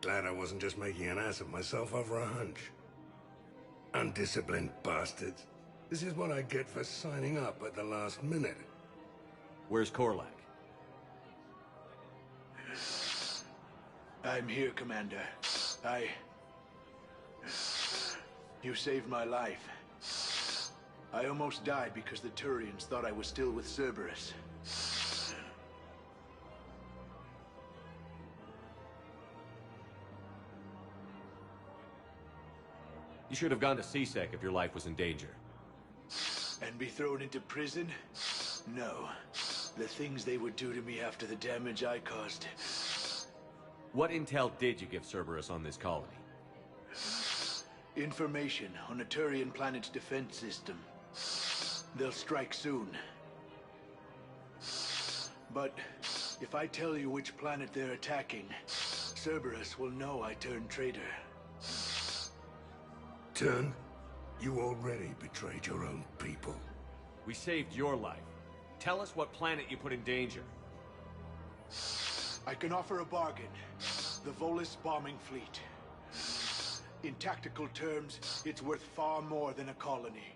Glad I wasn't just making an ass of myself over a hunch. Undisciplined bastards. This is what I get for signing up at the last minute. Where's Korlak? I'm here, Commander. You saved my life. I almost died because the Turians thought I was still with Cerberus. You should have gone to CSEC if your life was in danger. And be thrown into prison? No. The things they would do to me after the damage I caused. What intel did you give Cerberus on this colony? Information on a Turian planet's defense system. They'll strike soon. But if I tell you which planet they're attacking, Cerberus will know I turned traitor. Turn? You already betrayed your own people. We saved your life. Tell us what planet you put in danger. I can offer a bargain. The Volus bombing fleet. In tactical terms, it's worth far more than a colony.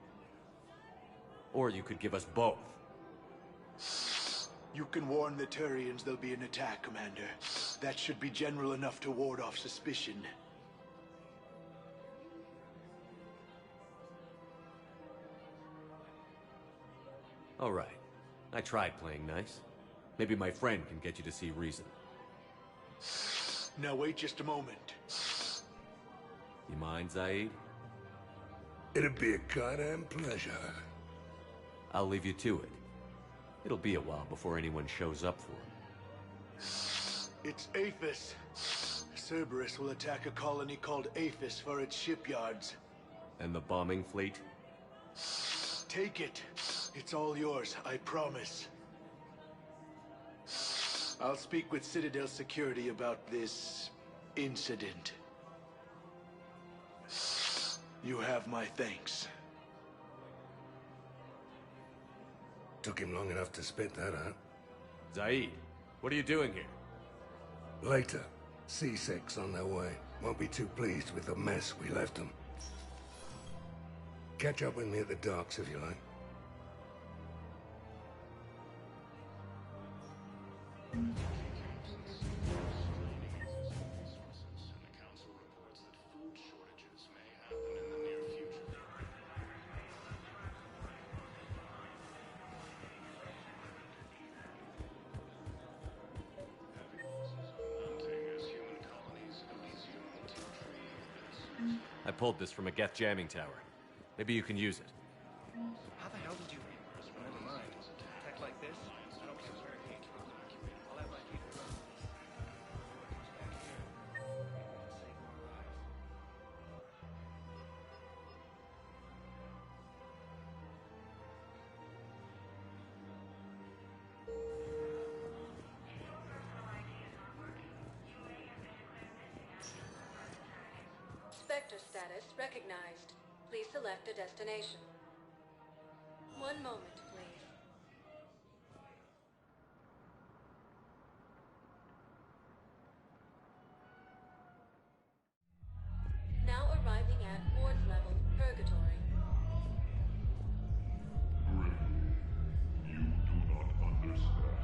Or you could give us both. You can warn the Turians there'll be an attack, Commander. That should be general enough to ward off suspicion. All right. I tried playing nice. Maybe my friend can get you to see reason. Now wait just a moment. You mind, Zaid? It'd be a goddamn pleasure. I'll leave you to it. It'll be a while before anyone shows up for him. It's Aphis. Cerberus will attack a colony called Aphis for its shipyards. And the bombing fleet? Take it. It's all yours, I promise. I'll speak with Citadel Security about this incident. You have my thanks. Took him long enough to spit that out. Zaid, what are you doing here? Later. C6 on their way. Won't be too pleased with the mess we left them. Catch up with me at the docks if you like. I pulled this from a Geth jamming tower. Maybe you can use it. How the hell did you... Never mind. Tech like this? I don't prefer it. I'll have my people run. Spectre status recognized. Please select a destination. One moment, please. Now arriving at Ward's level, Purgatory. You do not understand.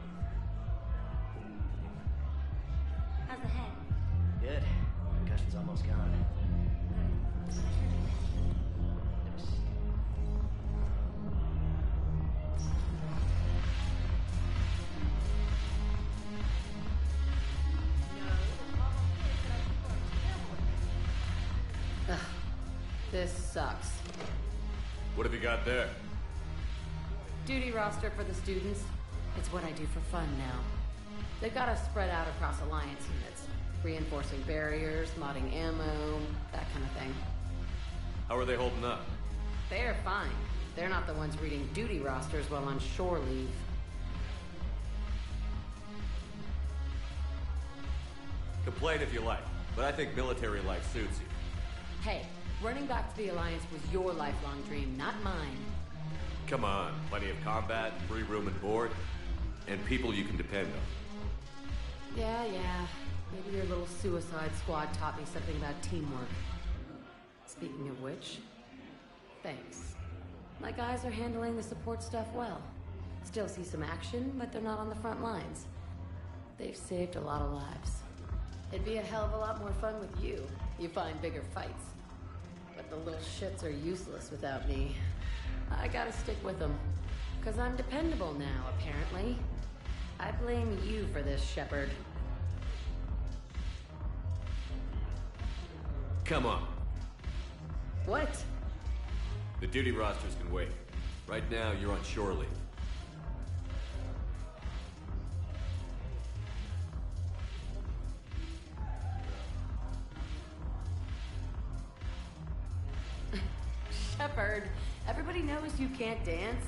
How's the head? Good. Concussion's almost gone. This sucks. What have you got there? Duty roster for the students. It's what I do for fun now. They've got us spread out across Alliance units. Reinforcing barriers, modding ammo, that kind of thing. How are they holding up? They're fine. They're not the ones reading duty rosters while on shore leave. Complain if you like, but I think military life suits you. Hey, running back to the Alliance was your lifelong dream, not mine. Come on, plenty of combat, free room and board, and people you can depend on. Yeah. Maybe your little suicide squad taught me something about teamwork. Speaking of which, thanks. My guys are handling the support stuff well. Still see some action, but they're not on the front lines. They've saved a lot of lives. It'd be a hell of a lot more fun with you. You find bigger fights. But the little shits are useless without me. I gotta stick with them. 'Cause I'm dependable now, apparently. I blame you for this, Shepard. Come on. What? The duty rosters can wait. Right now, you're on shore leave. Shepard, everybody knows you can't dance.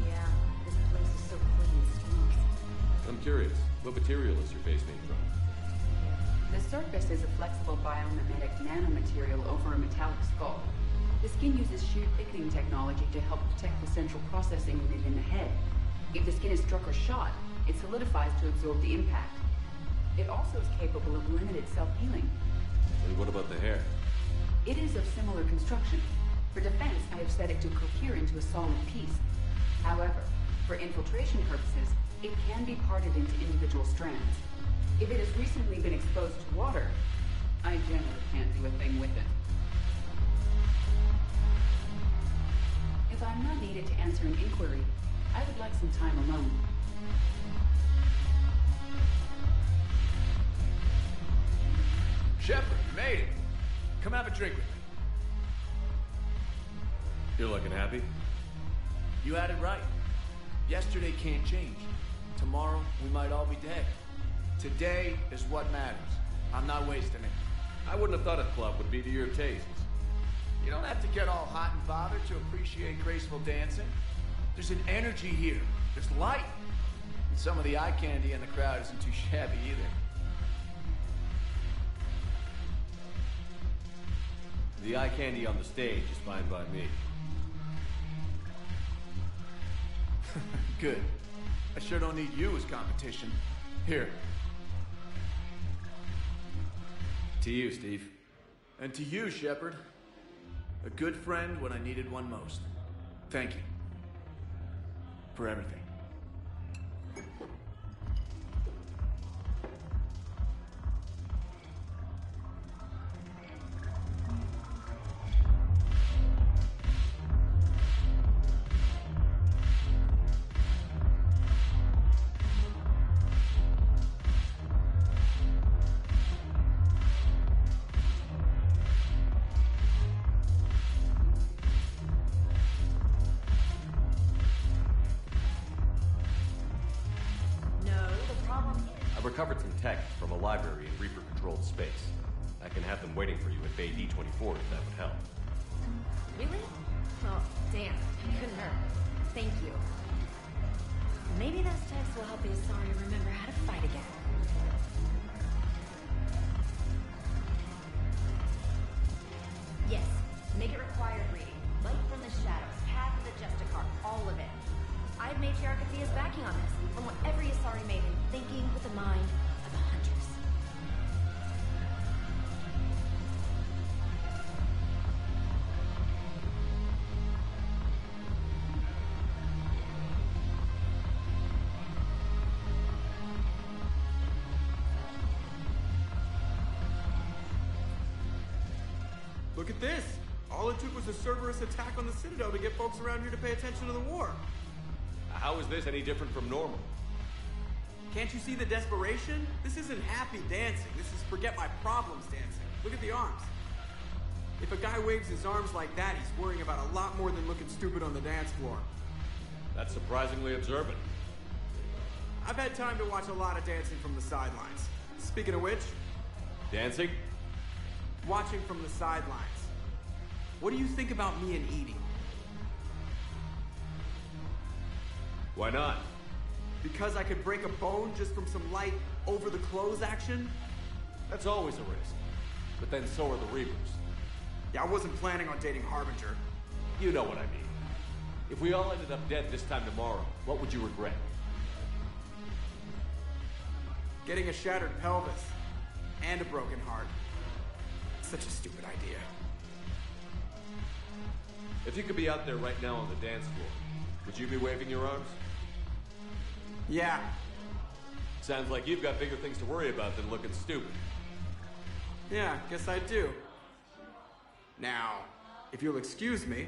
Yeah, this place is so clean, it stinks. I'm curious, what material is your face made from? The surface is a flexible biomimetic nanomaterial over a metallic skull. The skin uses shear thickening technology to help protect the central processing unit in the head. If the skin is struck or shot, it solidifies to absorb the impact. It also is capable of limited self-healing. And what about the hair? It is of similar construction. For defense, I have set it to cohere into a solid piece. However, for infiltration purposes, it can be parted into individual strands. If it has recently been exposed to water, I generally can't do a thing with it. If I'm not needed to answer an inquiry, I would like some time alone. Shepard, you made it. Come have a drink with me. You're looking happy? You had it right. Yesterday can't change. Tomorrow, we might all be dead. Today is what matters. I'm not wasting it. I wouldn't have thought a club would be to your tastes. You don't have to get all hot and bothered to appreciate graceful dancing. There's an energy here. There's light. And some of the eye candy in the crowd isn't too shabby either. The eye candy on the stage is fine by me. Good. I sure don't need you as competition. Here. To you, Steve. And to you, Shepard. A good friend when I needed one most. Thank you. For everything. I've recovered some tech from a library in Reaper-controlled space. I can have them waiting for you at Bay D-24 if that would help. Really? Oh, damn. Couldn't hurt. Thank you. Maybe those texts will help the Asari remember how to fight again. Yes. Make it required reading. Light from the shadows, Path of the Justicar, all of it. I have Matriarch Athea's backing on this, from what every Asari maven thinking with the mind of a huntress. Look at this! All it took was a Cerberus attack on the Citadel to get folks around here to pay attention to the war. How is this any different from normal? Can't you see the desperation? This isn't happy dancing. This is forget my problems dancing. Look at the arms. If a guy waves his arms like that, he's worrying about a lot more than looking stupid on the dance floor. That's surprisingly observant. I've had time to watch a lot of dancing from the sidelines. Speaking of which... Dancing? Watching from the sidelines. What do you think about me and Edie? Why not? Because I could break a bone just from some light over-the-clothes action? That's always a risk. But then so are the Reapers. Yeah, I wasn't planning on dating Harbinger. You know what I mean. If we all ended up dead this time tomorrow, what would you regret? Getting a shattered pelvis and a broken heart. Such a stupid idea. If you could be out there right now on the dance floor, would you be waving your arms? Yeah. Sounds like you've got bigger things to worry about than looking stupid. Yeah, guess I do. Now, if you'll excuse me,